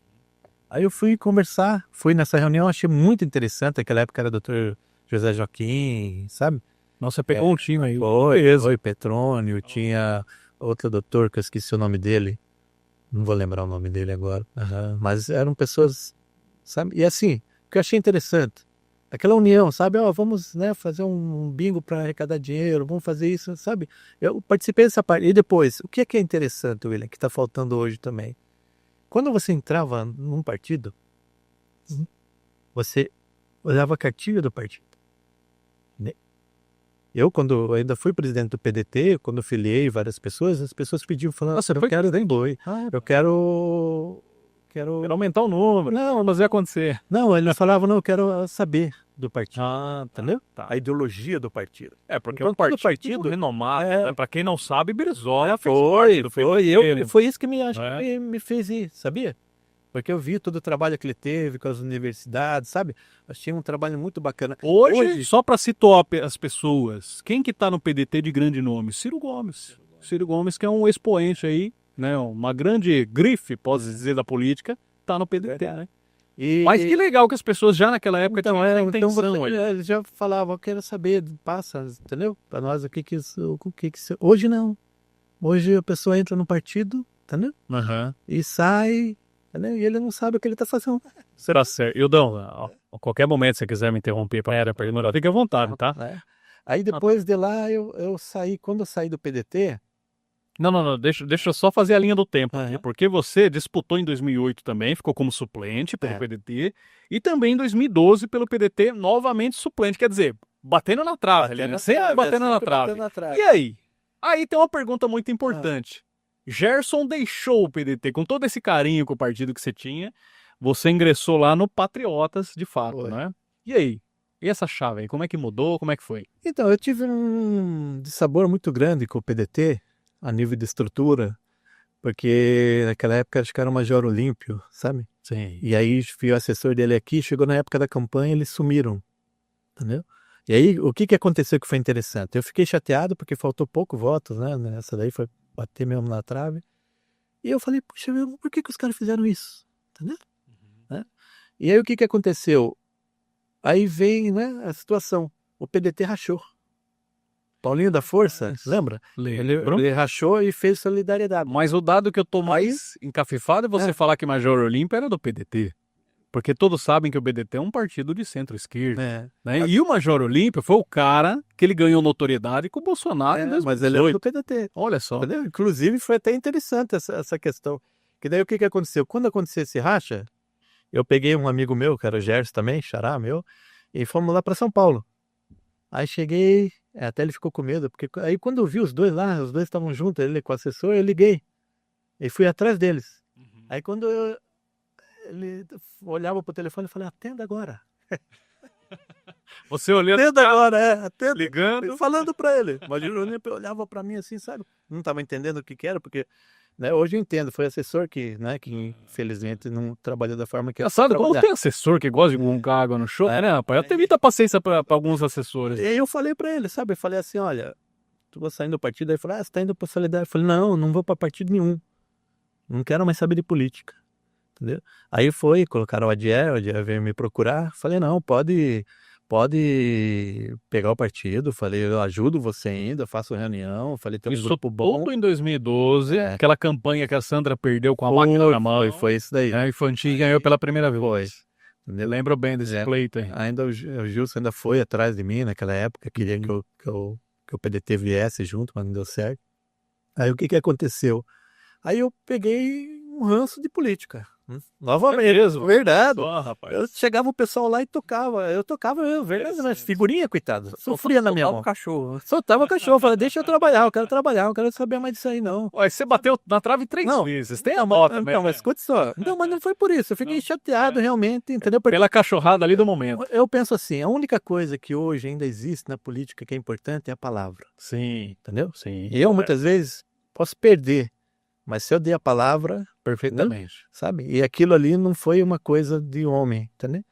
Aí eu fui conversar, fui nessa reunião, achei muito interessante, naquela época era o Dr. José Joaquim, sabe? Nossa, você pegou um time aí. Foi Petrônio, tinha outro doutor, que eu esqueci o nome dele, não vou lembrar o nome dele agora, mas eram pessoas, sabe? E assim, o que eu achei interessante, aquela união, sabe? Vamos, né, fazer um bingo para arrecadar dinheiro, vamos fazer isso, sabe? Eu participei dessa parte. E depois, o que é interessante, William, que está faltando hoje também? Quando você entrava num partido, você olhava a cartilha do partido. Eu, quando ainda fui presidente do PDT, quando filiei várias pessoas, as pessoas pediam, falando, Nossa, eu quero nem boi, eu quero aumentar o número. Não, mas vai acontecer. Não, eles falavam, não, eu quero saber do partido. Entendeu? Tá. A ideologia do partido. Porque Enquanto o todo partido renomado, né? Pra quem não sabe, Brizola foi isso que É. me fez ir, sabia? Porque eu vi todo o trabalho que ele teve com as universidades, sabe? Achei um trabalho muito bacana. Hoje, só para situar as pessoas, quem que tá no PDT de grande nome? Ciro Gomes. Ciro Gomes, que é um expoente aí, né? Uma grande grife, pode dizer, da política, tá no PDT, né? Mas que legal que as pessoas já naquela época tinham essa intenção. Eles já falavam, eu quero saber, passa, entendeu? Para nós, o que isso... Hoje não. Hoje a pessoa entra no partido, entendeu? E sai... E ele não sabe o que ele está fazendo. Será certo. Ildão, a qualquer momento, se você quiser me interromper para perguntar, fique à vontade, tá? Aí depois de lá, eu saí, quando eu saí do PDT... Não, deixa eu só fazer a linha do tempo, porque você disputou em 2008 também, ficou como suplente pelo PDT, e também em 2012 pelo PDT, novamente suplente, quer dizer, batendo na trave, sempre batendo na trave. E aí? Aí tem uma pergunta muito importante. Gerson deixou o PDT com todo esse carinho com o partido que você tinha, você ingressou lá no Patriotas, de fato, né? E aí? E essa chave aí, como é que mudou, como é que foi? Então, eu tive um dissabor muito grande com o PDT, a nível de estrutura, porque naquela época acho que era o Major Olímpio, sabe? Sim. E aí fui o assessor dele aqui, chegou na época da campanha, eles sumiram, entendeu? E aí, o que aconteceu que foi interessante? Eu fiquei chateado porque faltou pouco votos, né? Nessa daí foi bater mesmo na trave. E eu falei, puxa, por que os caras fizeram isso? Entendeu? E aí o que aconteceu? Aí vem, né, a situação. O PDT rachou. Paulinho da Força, lembra? Ele rachou e fez solidariedade. Mas o dado que eu tô mais encafifado é você falar que Major Olímpio era do PDT. Porque todos sabem que o PDT é um partido de centro-esquerda. Né? E o Major Olímpio foi o cara que ele ganhou notoriedade com o Bolsonaro em 2018. Mas ele é do PDT. Olha só. Entendeu? Inclusive foi até interessante essa questão. Que daí o que aconteceu? Quando aconteceu esse racha, eu peguei um amigo meu, que era o Gerson também, xará meu, e fomos lá para São Paulo. Aí cheguei, até ele ficou com medo, porque aí quando eu vi os dois lá, os dois estavam juntos, ele com o assessor, eu liguei. E fui atrás deles. Aí quando ele olhava pro telefone, eu falei, atenda agora. Você olhando, atenda agora, atenda. Ligando. Falando pra ele. Mas ele olhava pra mim assim, sabe? Não tava entendendo o que era, porque hoje eu entendo, foi assessor que infelizmente não trabalhou da forma que eu sabe, quando tem assessor que gosta de colocar água no show, né, rapaz? Eu tenho muita paciência pra alguns assessores. E aí eu falei pra ele, sabe? Eu falei assim, olha, tu vai saindo do partido, aí ele falou, você tá indo pra Solidariedade? Eu falei, não vou pra partido nenhum. Não quero mais saber de política. Entendeu? Aí colocaram o Adiel veio me procurar, falei, não, pode pegar o partido, falei, eu ajudo você ainda, faço reunião, falei, tem um grupo bom. Tudo em 2012, aquela campanha que a Sandra perdeu com a máquina na mão. Foi isso daí. E Fantin ganhou pela primeira vez. Foi. Eu lembro bem desse pleito aí. Ainda o Gilson ainda foi atrás de mim naquela época, queria que o PDT viesse junto, mas não deu certo. Aí o que aconteceu? Aí eu peguei um ranço de política. Novamente. mesmo? Verdade. Ó, rapaz. Eu chegava o pessoal lá e tocava. Eu tocava, verdade, mas figurinha, coitado. Sofria na minha Soltava mão. o cachorro. Soltava o cachorro, falava, deixa eu trabalhar, não quero saber mais disso aí, não. Olha, você bateu na trave 3 Não. vezes. Tem a Não, nota, então, mas escute só. Não, mas não foi por isso. Eu fiquei chateado, realmente, entendeu? Porque Pela cachorrada ali do momento. eu penso assim, a única coisa que hoje ainda existe na política que é importante é a palavra, Sim, entendeu? sim. E eu, muitas vezes, posso perder, mas se eu dei a palavra, Perfeitamente. sabe? E aquilo ali não foi uma coisa de homem, entendeu?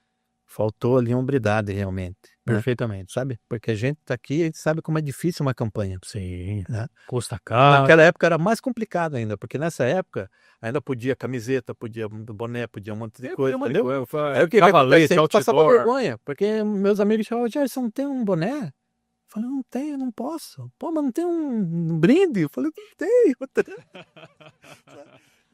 Faltou ali hombridade, realmente. Né? Perfeitamente. Sabe? Porque a gente tá aqui e sabe como é difícil uma campanha. Sim. Né? Custa caro. Naquela época era mais complicado ainda, porque nessa época ainda podia camiseta, podia boné, podia um monte de coisa, entendeu? Aí o que Cavalete, eu passava outdoor. vergonha, porque meus amigos falavam, Gerson, não tem um boné? Eu falei, não tenho, não posso. Pô, mas não tem um brinde? Eu falei, não tenho.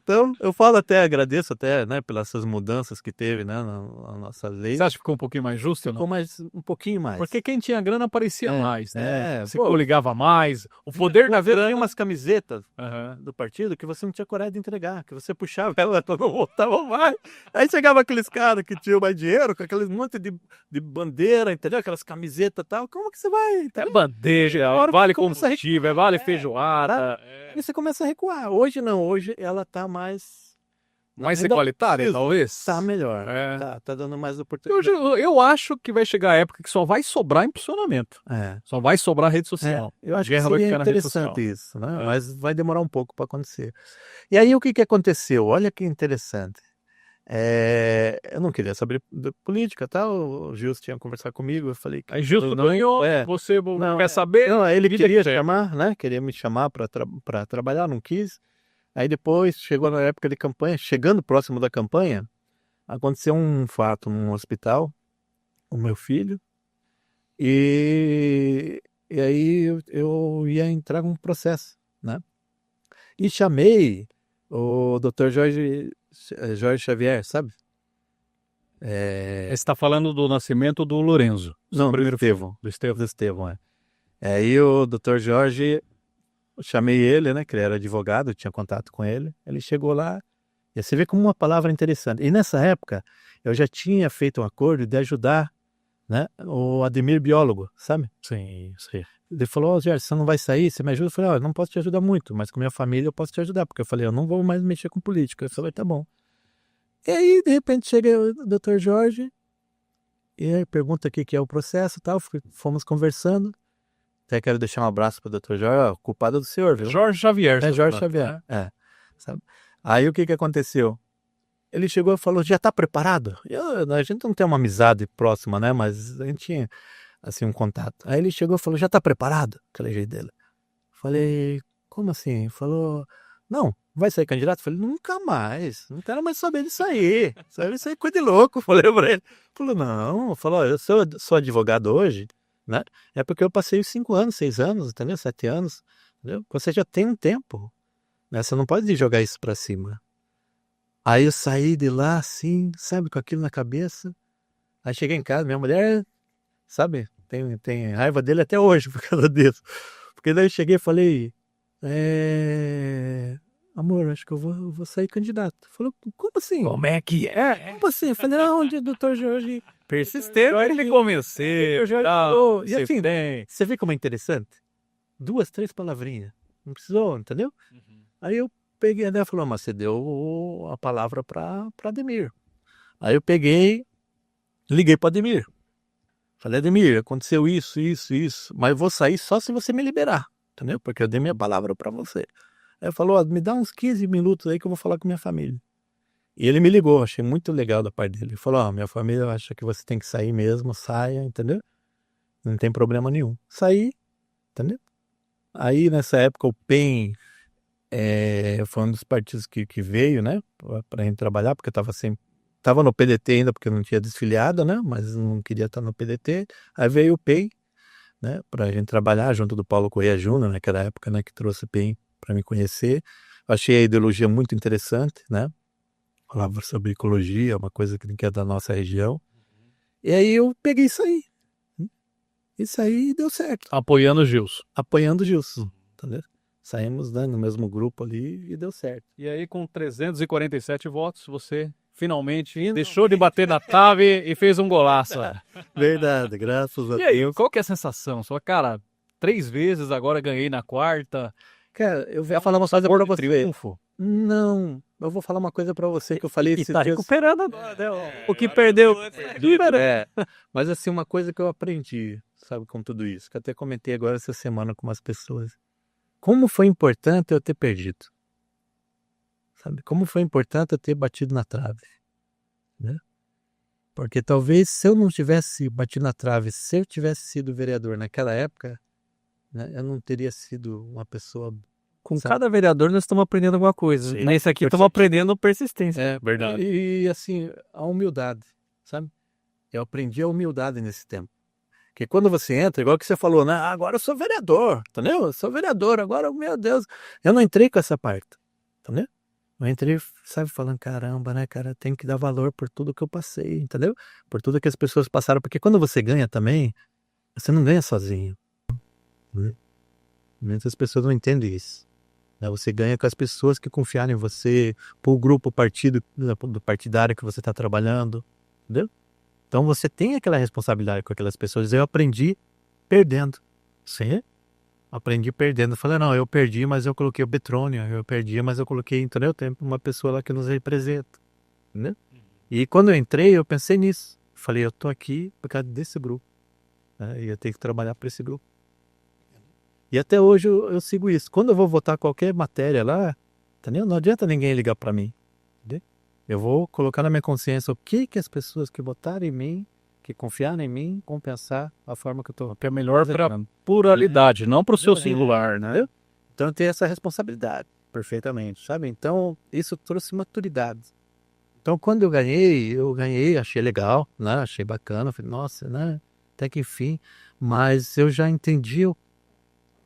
Então, eu falo até, agradeço até, né, pelas essas mudanças que teve, né, na nossa lei. Você acha que ficou um pouquinho mais justo ou não? Ficou mais, um pouquinho mais. Porque quem tinha grana aparecia É, mais, né? é, Se pô. coligava mais. O poder da Às vezes grana. tinha umas camisetas Aham. do partido que você não tinha coragem de entregar, que você puxava ela, ela não voltava mais. Aí chegava aqueles caras que tinham mais dinheiro, com aquele monte de bandeira, entendeu? Aquelas camisetas e tal. Como que você vai? É Entendeu? bandeja, Agora vale começa a combustível, vale feijoada. Aí você começa a recuar. Hoje não, hoje ela tá mais Mais ainda igualitária, preciso. talvez? Tá melhor. É. Tá dando mais oportunidade. Eu acho que vai chegar a época que só vai sobrar impulsionamento. É. Só vai sobrar rede social. Eu acho Guerra que vai seria ficar na rede social. interessante isso, né? É. Mas vai demorar um pouco para acontecer. E aí o que aconteceu? Olha que interessante. Eu não queria saber de política, tal. O Gilson tinha conversado comigo, eu falei que Aí Gilson não, ganhou, você quer saber? Não, ele Vida queria que segue. chamar, né? Queria me chamar para trabalhar, não quis. Aí depois chegou na época de campanha, chegando próximo da campanha, aconteceu um fato num hospital, o meu filho, e aí eu ia entrar com um processo, né? E chamei o Dr. Jorge Xavier, sabe? Você está falando do nascimento do Lorenzo. Não, primeiro do Estevão. filho, do Estevão. Do Estevão, é. Aí o Dr. Jorge, eu chamei ele, né? Que ele era advogado, eu tinha contato com ele. Ele chegou lá, e você vê como uma palavra interessante. E nessa época, eu já tinha feito um acordo de ajudar, né, o Ademir, biólogo, sabe? Sim, sim. Ele falou, ó, Gerson, você não vai sair, você me ajuda? Eu falei, ó, eu não posso te ajudar muito, mas com minha família eu posso te ajudar, porque eu falei, eu não vou mais mexer com política. Ele falou, tá bom. E aí, de repente, chega o Dr. Jorge, e aí pergunta o que é o processo e tal, fomos conversando. Até quero deixar um abraço para o Dr. Jorge, ó, culpado do senhor, viu? Jorge Xavier. É Jorge tá Xavier, falando, sabe? Aí o que aconteceu? Ele chegou e falou, já tá preparado? A gente não tem uma amizade próxima, né? Mas a gente tinha, assim, um contato. Aí ele chegou e falou, já tá preparado? Aquele jeito dele. Falei, como assim? Falou, não, vai sair candidato? Falei, nunca mais, não quero mais saber disso aí. Isso aí é coisa de louco. Falei pra ele. Falou, não, falou, eu sou advogado hoje, né? É porque eu passei 5 anos, 6 anos, entendeu? 7 anos, entendeu? Você já tem um tempo, né? Você não pode jogar isso pra cima. Aí eu saí de lá, assim, sabe, com aquilo na cabeça. Aí cheguei em casa, minha mulher, sabe, tem raiva dele até hoje por causa disso. Porque daí eu cheguei e falei, amor, acho que eu vou sair candidato. Falou, como assim? Como é que é? Como assim? Eu falei, onde, doutor Jorge? Persistente, ele convenceu. E assim, você vê como é interessante? 2, 3 palavrinhas. Não precisou, entendeu? Aí eu peguei, né? Falou, mas você deu a palavra para Ademir. Aí eu peguei, liguei para Ademir. Falei, Ademir, aconteceu isso, mas eu vou sair só se você me liberar, entendeu? Porque eu dei minha palavra para você. Aí ele falou, me dá uns 15 minutos aí que eu vou falar com minha família. E ele me ligou, achei muito legal da parte dele. Ele falou, minha família acha que você tem que sair mesmo, saia, entendeu? Não tem problema nenhum. Saí, entendeu? Aí nessa época o PEN foi um dos partidos que veio, né, pra gente trabalhar, porque eu tava no PDT ainda, porque eu não tinha desfiliado, né, mas não queria estar no PDT. Aí veio o PEN, né, pra gente trabalhar junto do Paulo Correia Júnior, naquela época, né, que trouxe o PEN para me conhecer. Achei a ideologia muito interessante, né, falava sobre ecologia, uma coisa que é da nossa região. E aí eu peguei isso aí. Isso aí deu certo. Apoiando o Gilson. Apoiando o Gilson, entendeu? saímos, né, no mesmo grupo ali e deu certo. E aí, com 347 votos, você finalmente deixou de bater na trave e fez um golaço. Verdade, graças a E aí, Deus. qual que é a sensação? Só, cara, 3 vezes, agora ganhei na quarta. Cara, eu vou falar uma coisa pra você. Triunfo. Não, eu vou falar uma coisa pra você que eu falei E esses tá dias. recuperando agora, né? O que perdeu. É, mas assim, uma coisa que eu aprendi, sabe, com tudo isso, que eu até comentei agora essa semana com umas pessoas. Como foi importante eu ter perdido. Sabe, como foi importante eu ter batido na trave, né? Porque talvez se eu não tivesse batido na trave, se eu tivesse sido vereador naquela época, né, eu não teria sido uma pessoa... Com sabe? cada vereador nós estamos aprendendo alguma coisa. Sim. Nesse aqui estamos aprendendo persistência. É, Verdade. E assim, a humildade, sabe? Eu aprendi a humildade nesse tempo. Porque quando você entra, igual que você falou, né? Ah, agora eu sou vereador, entendeu? Eu sou vereador, agora, meu Deus. Eu não entrei com essa parte, entendeu? Eu entrei, sabe, falando, caramba, né, cara, tem que dar valor por tudo que eu passei, entendeu? Por tudo que as pessoas passaram. Porque quando você ganha também, você não ganha sozinho. Né? Muitas pessoas não entendem isso. Né? Você ganha com as pessoas que confiaram em você, por grupo, partido, do partidário que você está trabalhando, entendeu? Então você tem aquela responsabilidade com aquelas pessoas. Eu aprendi perdendo. Sim. Aprendi perdendo. Falei, não, eu perdi, mas eu coloquei o Petrônio. Eu perdi, mas eu coloquei, entendeu? Tem uma pessoa lá que nos representa. Né? E quando eu entrei, eu pensei nisso. Falei, eu tô aqui por causa desse grupo. Né? E eu tenho que trabalhar para esse grupo. E até hoje eu sigo isso. Quando eu vou votar qualquer matéria lá, entendeu? Não adianta ninguém ligar para mim. Entendeu? Eu vou colocar na minha consciência o que as pessoas que votaram em mim, que confiaram em mim, vão pensar a forma que eu estou. Que é melhor para pluralidade, não para o seu singular, né? Entendeu? Então eu tenho essa responsabilidade, perfeitamente, sabe? Então isso trouxe maturidade. Então quando eu ganhei, achei legal, né? Achei bacana, falei, nossa, né? Até que enfim, mas eu já entendi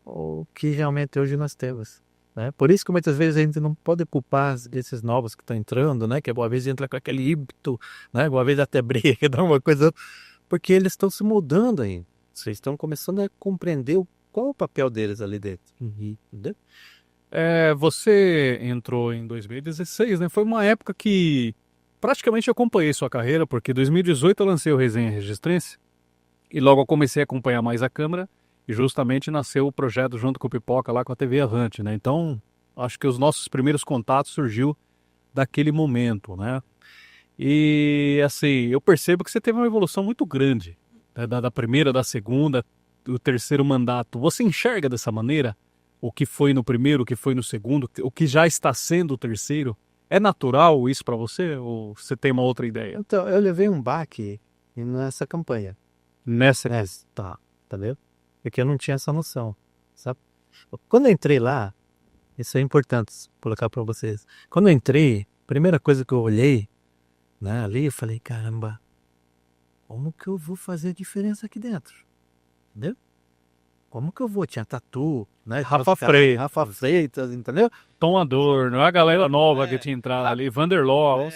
o que realmente hoje nós temos. Né? Por isso que muitas vezes a gente não pode culpar esses novos que estão entrando, né? Que alguma vez entra com aquele ímpeto, né? Alguma vez até briga, dá uma coisa, porque eles estão se mudando ainda. Vocês estão começando a compreender qual é o papel deles ali dentro. Entendeu? Você entrou em 2016, né? Foi uma época que praticamente eu acompanhei sua carreira, porque em 2018 eu lancei o Resenha Registrense e logo eu comecei a acompanhar mais a Câmara. E justamente nasceu o projeto junto com o Pipoca lá com a TV Avante, né? Então, acho que os nossos primeiros contatos surgiu daquele momento, né? E, assim, eu percebo que você teve uma evolução muito grande, né? Da primeira, da segunda, do terceiro mandato. Você enxerga dessa maneira o que foi no primeiro, o que foi no segundo, o que já está sendo o terceiro? É natural isso para você ou você tem uma outra ideia? Então, eu levei um baque nessa campanha. Nessa. Tá, entendeu? Porque eu não tinha essa noção, sabe? Quando eu entrei lá, isso é importante colocar para vocês. Quando eu entrei, a primeira coisa que eu olhei, né, ali, eu falei, caramba, como que eu vou fazer diferença aqui dentro? Entendeu? Como que eu vou? Tinha Tatu, né? Rafa Freitas, entendeu? Tom Adorno, a galera nova que tinha entrado ali, Vanderloss.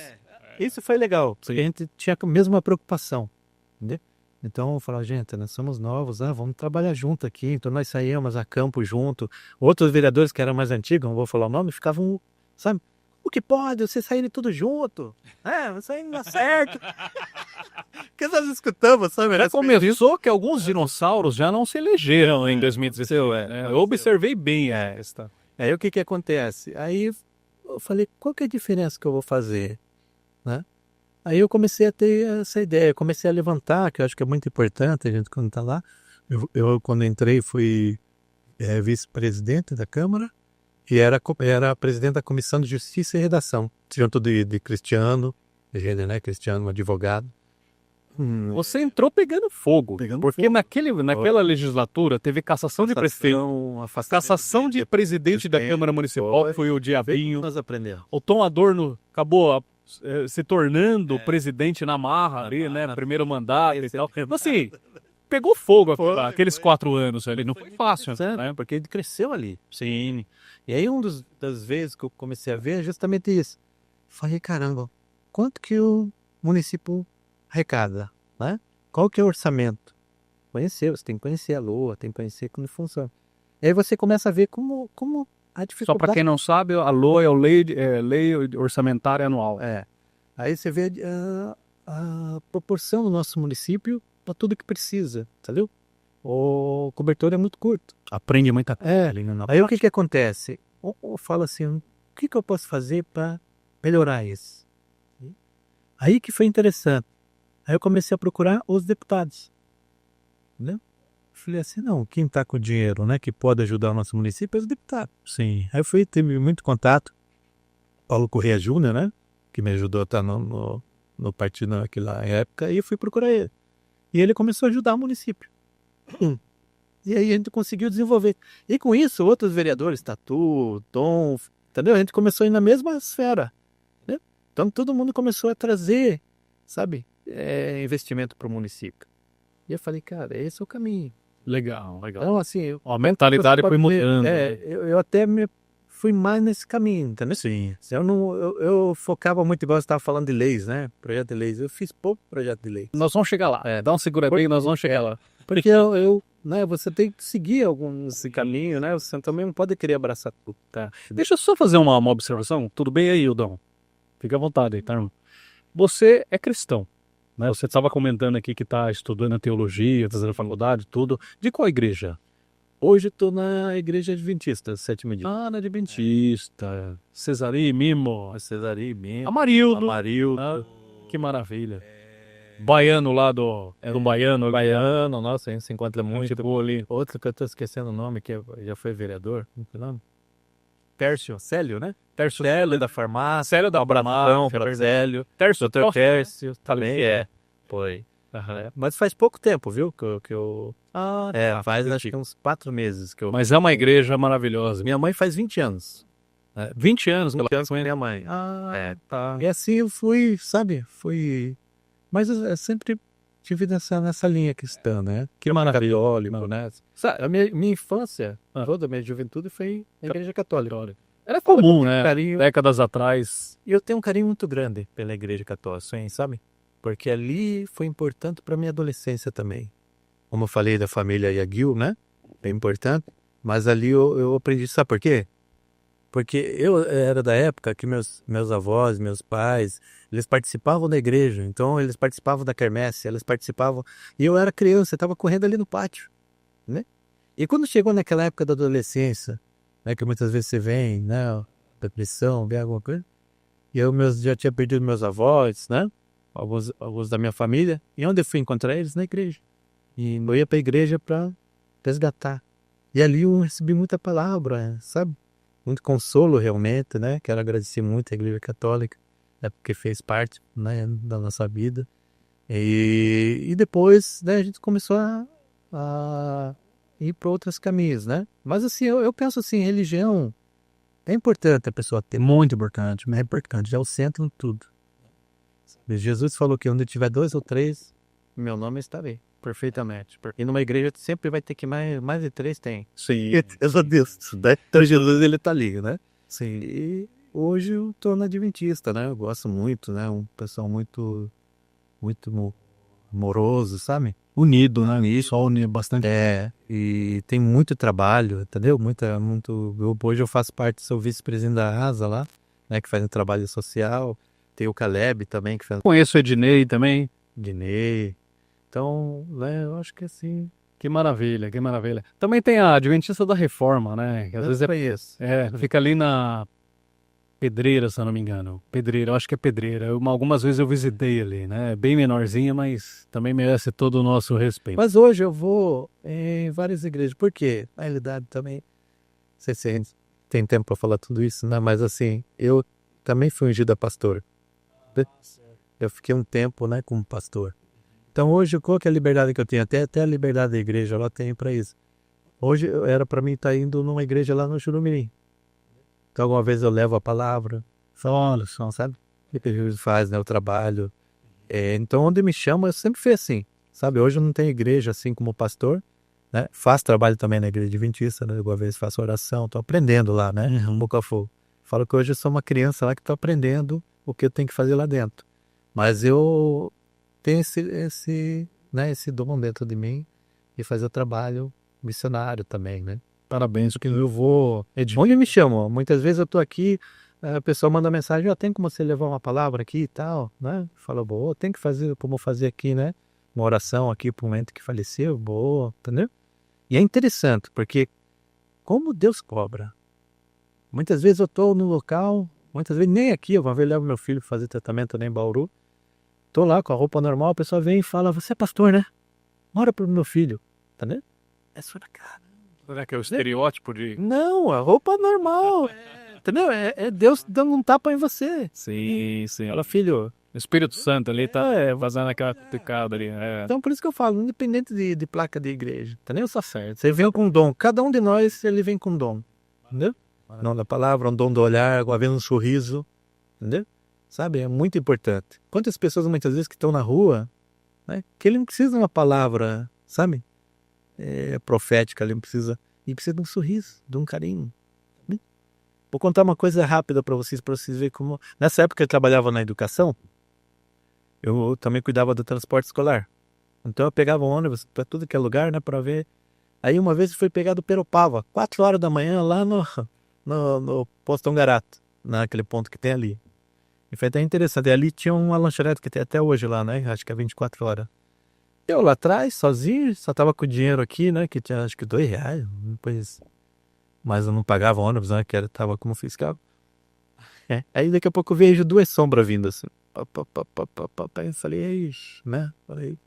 Isso foi legal, porque a gente tinha a mesma preocupação, entendeu? Então eu falava, gente, nós somos novos, vamos trabalhar junto aqui. Então nós saíamos a campo junto. Outros vereadores que eram mais antigos, não vou falar o nome, ficavam, sabe? O que pode? Vocês saírem tudo junto? Isso aí não dá certo. Porque nós escutamos, sabe? Já começou que alguns dinossauros já não se elegeram em 2016. Eu observei bem esta. Aí o que acontece? Aí eu falei, qual que é a diferença que eu vou fazer? Né? Aí eu comecei a ter essa ideia, comecei a levantar, que eu acho que é muito importante a gente quando está lá. Eu quando entrei, fui vice-presidente da Câmara e era presidente da Comissão de Justiça e Redação, junto de Cristiano, né? Cristiano, um advogado. Você entrou pegando fogo, porque naquela legislatura teve cassação de prefeito, cassação de presidente da Câmara Municipal, foi o Diabinho. Nós aprendemos. O Tom Adorno acabou se tornando presidente na marra ali, né? Primeiro mandato e tal. Então, assim, pegou fogo aqueles 4 anos ali. Não foi fácil, né? Porque ele cresceu ali. Sim. E aí das vezes que eu comecei a ver é justamente isso. Falei, caramba, quanto que o município arrecada, né? Qual que é o orçamento? Conhecer, você tem que conhecer a LOA, tem que conhecer como funciona. E aí você começa a ver como a Só dificuldade... para quem não sabe, a LOA é Lei Orçamentária Anual. Aí você vê a proporção do nosso município para tudo que precisa, entendeu? O cobertor é muito curto. Aprende muita coisa. Aí o que acontece? Eu falo assim, o que eu posso fazer para melhorar isso? Aí que foi interessante. Aí eu comecei a procurar os deputados. Entendeu? Falei assim, não, quem está com dinheiro, né, que pode ajudar o nosso município é os deputados. Sim. Aí eu tive muito contato. Paulo Corrêa Júnior, né, que me ajudou a estar no partido naquela época, e eu fui procurar ele. E ele começou a ajudar o município. E aí a gente conseguiu desenvolver. E com isso, outros vereadores, Tatu, Tom, entendeu? A gente começou a ir na mesma esfera. Né? Então todo mundo começou a trazer, sabe, investimento para o município. E eu falei, cara, esse é o caminho. Legal. Então, assim... A mentalidade foi mudando. Eu até fui mais nesse caminho, entendeu? Sim. Eu focava muito, igual você estava falando de leis, né? Projeto de leis. Eu fiz pouco projeto de lei. Nós vamos chegar lá. Dá um segura bem, nós vamos chegar lá. Porque né, você tem que seguir esse caminho, né? Você também não pode querer abraçar tudo, tá? Deixa eu só fazer uma observação. Tudo bem aí, Hildão? Fica à vontade aí, tá, irmão? Você é cristão, né? Você estava comentando aqui que está estudando teologia, está fazendo faculdade, tudo. De qual igreja? Hoje estou na igreja adventista, sétimo dia. Na Adventista. Cesari, Mimo. Cesari, Mimo. Amarildo. Que maravilha. Baiano lá do Baiano. Baiano, nossa, a gente se encontra muito. Boa ali. Outro que eu estou esquecendo o nome, que já foi vereador. Como que é o nome? Tércio, Célio, né? Célio da farmácia. Célio da farmácia. Célio. Doutor Tércio também foi. Mas faz pouco tempo, viu? Que eu... faz acho que uns 4 meses que eu... Mas é uma igreja maravilhosa. Minha mãe faz 20 anos. 20 anos que ela com minha mãe. tá. E assim eu fui, sabe? Mas eu sempre tive nessa linha cristã, né? Que maravilhoso, né? Sabe, a minha infância, toda a minha juventude foi na igreja católica. Era comum, né? Carinho. Décadas atrás. E eu tenho um carinho muito grande pela igreja católica, sabe? Porque ali foi importante para minha adolescência também. Como eu falei da família Yaguil, né? É importante. Mas ali eu aprendi, sabe por quê? Porque eu era da época que meus avós, meus pais, eles participavam da igreja. Então eles participavam da quermesse, eles participavam... E eu era criança, eu estava correndo ali no pátio, né? E quando chegou naquela época da adolescência, né? Que muitas vezes você vem, né? Depressão, vem alguma coisa. E eu já tinha perdido meus avós, né? Alguns da minha família. E onde eu fui encontrar eles? Na igreja. E eu ia para a igreja para resgatar. E ali eu recebi muita palavra, sabe? Muito consolo realmente, né? Quero agradecer muito à Igreja Católica, né? Porque fez parte, né, da nossa vida. E depois, né, a gente começou a ir para outros caminhos, né? Mas assim, eu penso assim, religião é importante a pessoa ter. Muito importante. É importante, é o centro de tudo. Jesus falou que onde tiver 2 ou 3, meu nome estarei. Perfeitamente. E numa igreja sempre vai ter que mais de 3 tem. Sim. Eu Deus, né? Então Jesus, ele tá ali, né? Sim. E hoje eu tô na Adventista, né? Eu gosto muito, né? Um pessoal muito amoroso, sabe? Unido, né? Isso, unido bastante. E tem muito trabalho, entendeu? Hoje eu faço parte, sou vice-presidente da ASA lá, né? Que faz um trabalho social. Tem o Caleb também, que faz... Conheço o Ednei também. Ednei. Então, né, eu acho que assim... Que maravilha, que maravilha. Também tem a Adventista da Reforma, né? Que às vezes fica ali na Pedreira, se eu não me engano. Pedreira, eu acho que é Pedreira. Algumas vezes eu visitei ali, né? Bem menorzinha, mas também merece todo o nosso respeito. Mas hoje eu vou em várias igrejas. Por quê? Na realidade também... Não sei se a gente tem tempo para falar tudo isso, né? Mas assim, eu também fui ungido a pastor. Eu fiquei um tempo, né, como pastor. Então hoje, qual que é a liberdade que eu tenho? Até a liberdade da igreja, ela tem para isso. Hoje era para mim estar indo numa igreja lá no Churumirim. Então alguma vez eu levo a palavra, sabe? O que Jesus faz, né? O trabalho. Então onde me chama, eu sempre fui assim, sabe? Hoje eu não tenho igreja assim como pastor, né? Faço trabalho também na igreja adventista, né? Alguma vez faço oração, tô aprendendo lá, né? Boca a fogo. Falo que hoje eu sou uma criança lá que tô aprendendo o que eu tenho que fazer lá dentro. Mas eu tenho esse dom dentro de mim e fazer o trabalho missionário também, né? Parabéns, que eu vou... Onde me chamam? Muitas vezes eu tô aqui, a pessoa manda mensagem, tem como você levar uma palavra aqui e tal, né? Fala, boa, tem que fazer, como fazer aqui, né? Uma oração aqui para um ente que faleceu, boa, entendeu? E é interessante, porque como Deus cobra. Muitas vezes eu tô no local, muitas vezes nem aqui, eu vou levar meu filho fazer tratamento nem em Bauru. Tô lá com a roupa normal, a pessoa vem e fala, você é pastor, né? Ora pro meu filho, entendeu? É sua cara. Será que é o estereótipo de... Não, a roupa normal, entendeu? É Deus dando um tapa em você. Sim, sim. Fala, filho. O Espírito Santo ali tá vazando aquela cutucada ali. Então, por isso que eu falo, independente de placa de igreja, entendeu? Só certo. Você vem com dom. Cada um de nós, ele vem com dom, entendeu? O dom da palavra, um dom do olhar, havendo um sorriso, entendeu? Sabe? É muito importante. Quantas pessoas, muitas vezes, que estão na rua, né? Que ele não precisa de uma palavra, sabe? Profética, ele não precisa... E precisa de um sorriso, de um carinho. Né? Vou contar uma coisa rápida para vocês verem como... Nessa época eu trabalhava na educação, eu também cuidava do transporte escolar. Então eu pegava um ônibus para tudo que é lugar, né, para ver. Aí uma vez eu fui pegar do Peropava, 4 horas da manhã, lá no Posto Ongarato, naquele ponto que tem ali. E foi até interessante. E ali tinha uma lanchonete que tem até hoje lá, né? Acho que é 24 horas. Eu lá atrás, sozinho, só tava com o dinheiro aqui, né? Que tinha acho que R$2, depois... Mas eu não pagava ônibus, né? Que tava como fiscal. Aí daqui a pouco eu vejo 2 sombras vindo assim. Eu falei, né? Falei,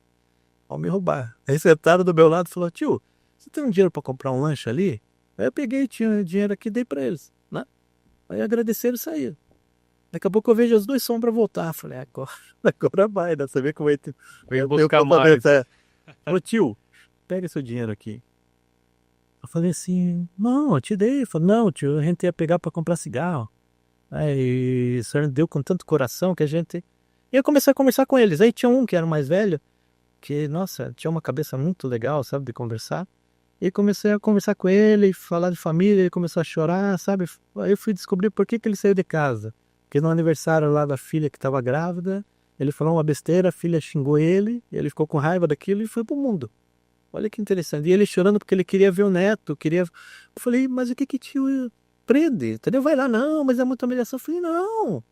vão me roubar. Aí sentaram do meu lado e falou, tio, você tem um dinheiro pra comprar um lanche ali? Aí eu peguei, tinha dinheiro aqui e dei pra eles, né? Aí agradeceram e saíram. Daqui a pouco eu vejo as 2 sombras voltar. Falei, agora vai, né? Você vê como Veio buscar mais. Falou, tio, pega seu dinheiro aqui. Eu falei assim, não, eu te dei. Ele falou, não, tio, a gente ia pegar pra comprar cigarro. Aí o senhor deu com tanto coração que a gente... E eu comecei a conversar com eles. Aí tinha um que era mais velho, que, nossa, tinha uma cabeça muito legal, sabe, de conversar. E comecei a conversar com ele, falar de família, ele começou a chorar, sabe. Aí eu fui descobrir por que ele saiu de casa. Porque no aniversário lá da filha que estava grávida, ele falou uma besteira, a filha xingou ele ficou com raiva daquilo e foi pro mundo. Olha que interessante. E ele chorando porque ele queria ver o neto, queria... Eu falei, mas o que tio prende? Entendeu? Vai lá, não, mas é muita humilhação. Eu falei, não,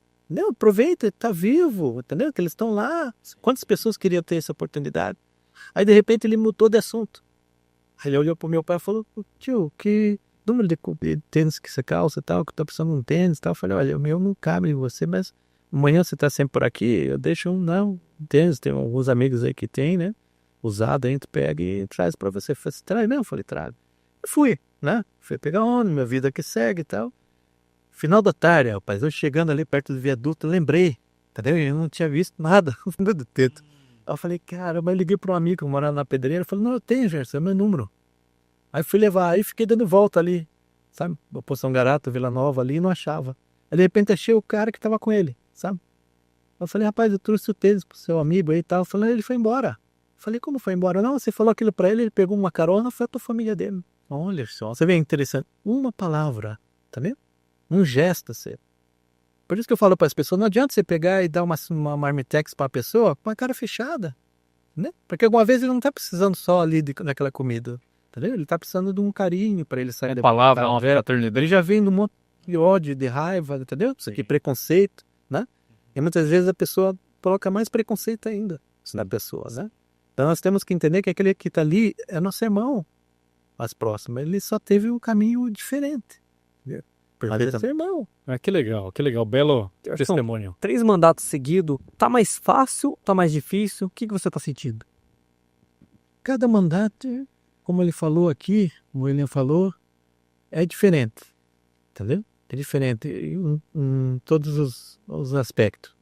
aproveita, tá vivo, entendeu? Que eles estão lá. Quantas pessoas queriam ter essa oportunidade? Aí, de repente, ele mudou de assunto. Aí ele olhou pro meu pai e falou, tio, que número de tênis que você calça e tal, que eu tô precisando de um tênis e tal. Eu falei, olha, o meu não cabe em você, mas amanhã você tá sempre por aqui, eu deixo um tênis, tem alguns amigos aí que tem, né? Usado, aí tu pega e traz pra você. Eu falei, traz mesmo? Eu falei, trago. Eu fui, né? Fui pegar ônibus, minha vida que segue e tal. Final da tarde, rapaz, eu chegando ali perto do viaduto, eu lembrei, entendeu? Eu não tinha visto nada no fundo do teto. Aí eu falei, cara, mas liguei para um amigo que morava na Pedreira, ele falou, não, eu tenho, Gerson, é meu número. Aí fui levar, aí fiquei dando volta ali, sabe? Poção Garato, Vila Nova ali, e não achava. Aí de repente achei o cara que tava com ele, sabe? Eu falei, rapaz, eu trouxe o tênis pro seu amigo aí e tal. Eu falei, ele foi embora. Eu falei, como foi embora? Não, você falou aquilo pra ele, ele pegou uma carona, foi pra família dele. Olha só, você vê, interessante. Uma palavra, tá vendo? Um gesto, assim. Por isso que eu falo para as pessoas, não adianta você pegar e dar uma marmitex para a pessoa com a cara fechada, né? Porque alguma vez ele não tá precisando só ali daquela comida, entendeu? Ele tá precisando de um carinho para ele sair da palavra, uma fraternidade. Ele já vem num monte de ódio, de raiva, entendeu? Isso aqui, preconceito, né? E muitas vezes a pessoa coloca mais preconceito ainda na pessoa, né? Então nós temos que entender que aquele que tá ali é nosso irmão mais próximo. Ele só teve um caminho diferente. Mas é seu irmão. Que legal, belo testemunho. 3 mandatos seguidos, tá mais fácil, tá mais difícil? O que você tá sentindo? Cada mandato, como ele falou aqui, como o William falou, é diferente, entendeu? É diferente em todos os aspectos.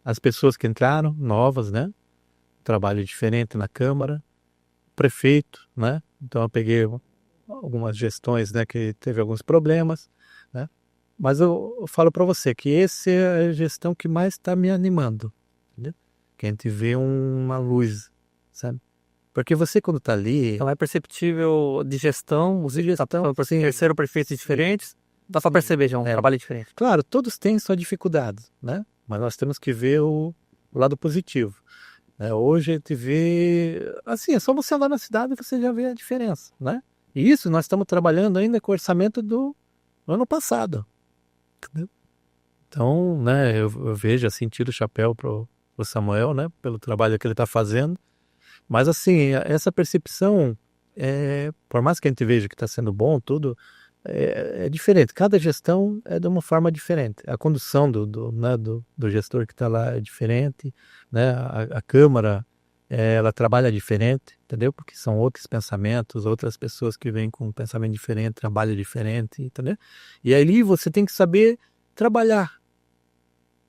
As pessoas que entraram, novas, né? Trabalho diferente na Câmara, prefeito, né? Então eu peguei algumas gestões, né, que teve alguns problemas, né? Mas eu falo para você que essa é a gestão que mais está me animando, entendeu? Que a gente vê uma luz, sabe? Porque você quando está ali... Então é perceptível de gestão, os terceiro prefeitos diferentes, dá para perceber já um trabalho diferente. Claro, todos têm suas dificuldades, né? Mas nós temos que ver o lado positivo. Hoje a gente vê, assim, é só você andar na cidade e você já vê a diferença, né? E isso nós estamos trabalhando ainda com o orçamento do ano passado. Entendeu? Então, né, eu vejo assim, tiro o chapéu pro Samuel, né, pelo trabalho que ele está fazendo. Mas assim, essa percepção, por mais que a gente veja que está sendo bom, tudo, é diferente. Cada gestão é de uma forma diferente. A condução do gestor que está lá é diferente, né? A Câmara, ela trabalha diferente, entendeu? Porque são outros pensamentos, outras pessoas que vêm com um pensamento diferente, trabalham diferente, entendeu? E ali você tem que saber trabalhar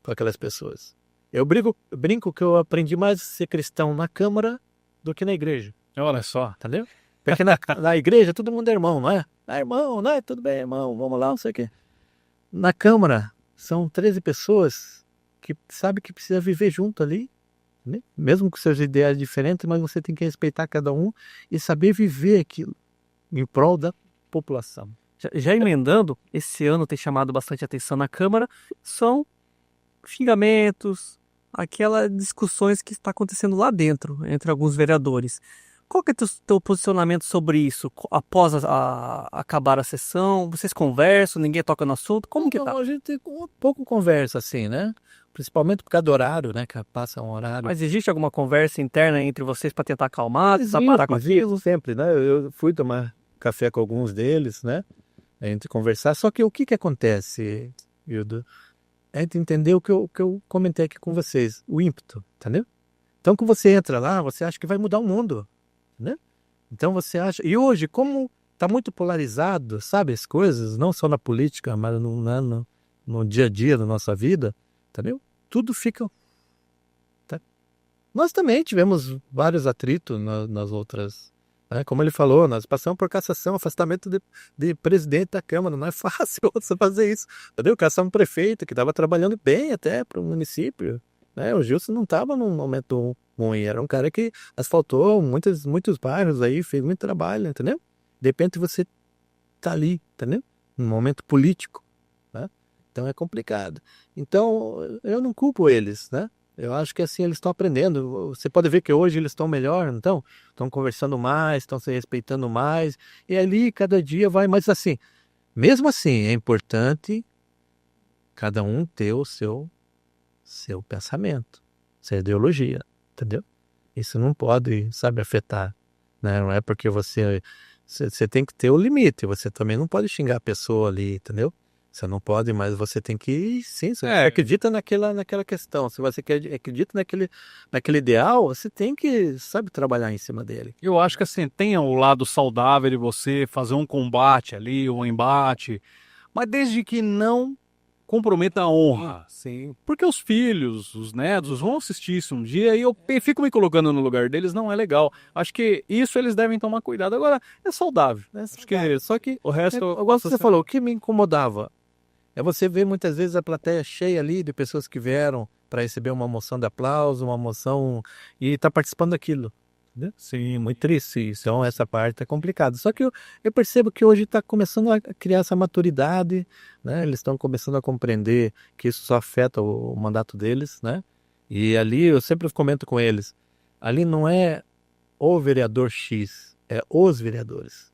com aquelas pessoas. Eu brinco que eu aprendi mais a ser cristão na Câmara do que na igreja, Olha só. entendeu? Porque na igreja todo mundo é irmão, não é? Ah, irmão, não é? Tudo bem, irmão, vamos lá, não sei o quê. Na Câmara, são 13 pessoas que sabem que precisa viver junto ali, né? Mesmo com seus ideais diferentes, mas você tem que respeitar cada um e saber viver aquilo em prol da população. Já emendando, esse ano tem chamado bastante atenção na Câmara, são xingamentos, aquelas discussões que está acontecendo lá dentro, entre alguns vereadores. Qual que é o teu posicionamento sobre isso? Após acabar a sessão, vocês conversam, ninguém toca no assunto? Como que tá? Então, a gente um pouco conversa assim, né? Principalmente por causa do horário, né? Que passa um horário. Mas existe alguma conversa interna entre vocês para tentar acalmar, tentar Existe, parar com aquilo? sempre, né? Eu fui tomar café com alguns deles, né? A gente conversar. Só que o que acontece, Hildo? A gente entendeu o que eu comentei aqui com vocês, o ímpeto, entendeu? Então, quando você entra lá, você acha que vai mudar o mundo, né? Então você acha... E hoje, como está muito polarizado, sabe, as coisas, não só na política, mas no dia a dia da nossa vida, entendeu? Tudo fica... Tá? Nós também tivemos vários atritos nas outras... Né? Como ele falou, nós passamos por cassação, afastamento de presidente da Câmara. Não é fácil você fazer isso, entendeu? Caçar um prefeito que estava trabalhando bem até para o município, né? O Gilson não estava num momento ruim, era um cara que asfaltou muitos bairros aí, fez muito trabalho, entendeu? De repente você tá ali, entendeu? Num momento político, né? Então é complicado. Então eu não culpo eles, né? Eu acho que assim eles estão aprendendo. Você pode ver que hoje eles estão melhor, então estão conversando mais, estão se respeitando mais, e ali cada dia vai. Mas assim, mesmo assim, é importante cada um ter o seu pensamento, sua ideologia, entendeu? Isso não pode, sabe, afetar, né? Não é porque você tem que ter o limite, você também não pode xingar a pessoa ali, entendeu? Você não pode, mas você tem que, sim, você acredita naquela questão, se você acredita naquele ideal, você tem que, sabe, trabalhar em cima dele. Eu acho que assim, tem o lado saudável de você fazer um combate ali, um embate, mas desde que não comprometa a honra. Sim. Porque os filhos, os netos vão assistir isso um dia e eu fico me colocando no lugar deles, não é legal. Acho que isso eles devem tomar cuidado. Agora, é saudável. Acho que Só que, o resto... igual você falou, o que me incomodava é você ver muitas vezes a plateia cheia ali de pessoas que vieram para receber uma moção de aplauso, uma moção, e tá participando daquilo. Entendeu? Sim, muito triste isso. Então, essa parte é complicada. Só que eu percebo que hoje está começando a criar essa maturidade, né? Eles estão começando a compreender que isso só afeta o mandato deles, né? E ali eu sempre comento com eles, ali não é o vereador X, é os vereadores.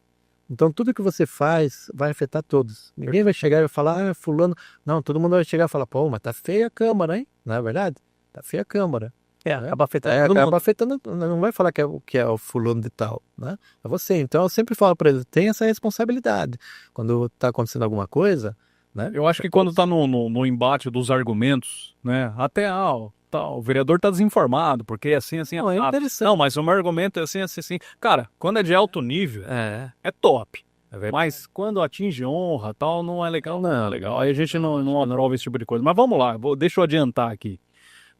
Então tudo que você faz vai afetar todos. Ninguém vai chegar e vai falar, fulano... Não, todo mundo vai chegar e falar, pô, mas tá feia a Câmara, hein? Não é verdade? Tá feia a Câmara. Acaba afetando. Acaba afetando, não vai falar que é o fulano de tal, né? É você. Então eu sempre falo para eles, tem essa responsabilidade. Quando tá acontecendo alguma coisa, né? Eu acho que quando tá no embate dos argumentos, né? Até, o vereador tá desinformado, porque assim, Não, é interessante. Não, mas o meu argumento é assim. Cara, quando é de alto nível, é top. Mas quando atinge honra tal, não é legal. Não é legal. Aí a gente não aprova esse tipo de coisa. Mas vamos lá, deixa eu adiantar aqui.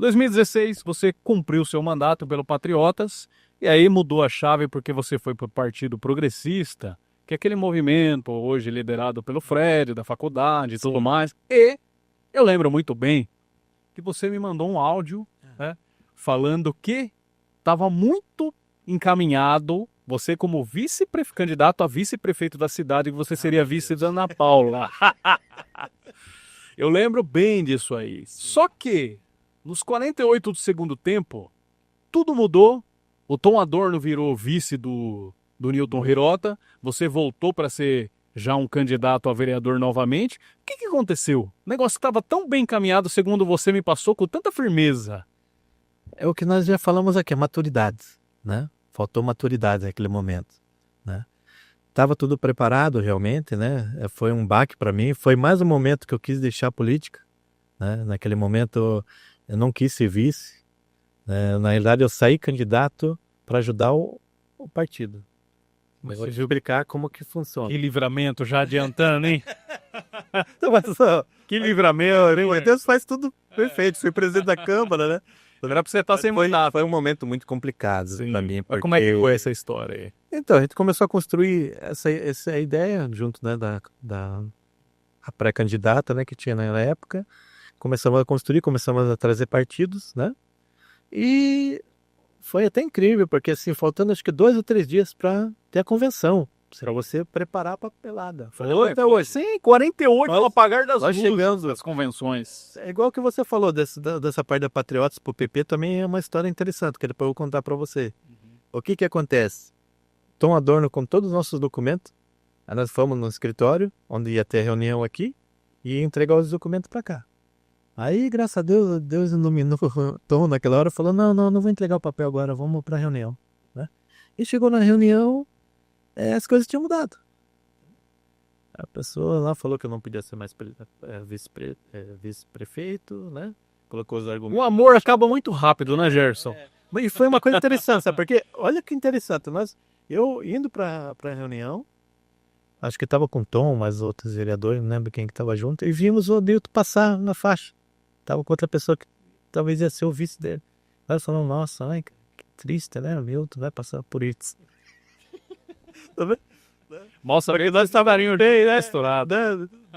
2016, você cumpriu seu mandato pelo Patriotas, e aí mudou a chave porque você foi para o Partido Progressista, que é aquele movimento hoje liderado pelo Fred, da faculdade e tudo mais. E eu lembro muito bem que você me mandou um áudio, né, falando que estava muito encaminhado, você como candidato a vice-prefeito da cidade, que você seria vice da Ana Paula. Eu lembro bem disso aí. Só que nos 48 do segundo tempo, tudo mudou. O Tom Adorno virou vice do do Newton Hirota, você voltou para ser já um candidato a vereador novamente. O que aconteceu? O negócio estava tão bem encaminhado, segundo você me passou, com tanta firmeza. É o que nós já falamos aqui, maturidade, né? Faltou maturidade naquele momento, né? Tava tudo preparado realmente, né? Foi um baque para mim, foi mais um momento que eu quis deixar a política, né? Naquele momento eu não quis ser vice, né? Na realidade eu saí candidato para ajudar o partido. Mas vou te explicar como que funciona. Que livramento, já adiantando, hein? Então, mas, Que livramento, hein? o Deus faz tudo perfeito, fui presidente da Câmara, né? Era pra você estar sem Foi mandato. um momento muito complicado para mim. Mas como é que foi essa história aí? Então, a gente começou a construir essa ideia junto, né, da a pré-candidata, né, que tinha na época. Começamos a construir, começamos a trazer partidos, né? E foi até incrível, porque assim, faltando acho que 2 ou 3 dias para ter a convenção, para você preparar a papelada. Foi até hoje. Sim, 48 Nós- no apagar das nós luzes chegamos- das convenções. É igual que você falou dessa parte da Patriotas pro PP, também é uma história interessante, que depois eu vou contar para você. O que acontece? Tom Adorno com todos os nossos documentos, aí nós fomos no escritório, onde ia ter reunião aqui, e ia entregar os documentos para cá. Aí, graças a Deus, Deus iluminou o Tom naquela hora, falou, não vou entregar o papel agora, vamos para a reunião, né? E chegou na reunião, as coisas tinham mudado. A pessoa lá falou que eu não podia ser mais vice-prefeito, né? Colocou os argumentos. O amor acaba muito rápido, né, Gerson? E foi uma coisa interessante, sabe? Porque, olha que interessante, eu indo para a reunião, acho que estava com o Tom, mais outros vereadores, não lembro quem que estava junto, e vimos o Newton passar na faixa. Estava com outra pessoa que talvez ia ser o vice dele. Aí eu falei, nossa, ai, que triste, né? O Newton vai passar por isso. Tá vendo? Mostra que nós estávamos bem, né? Estourado.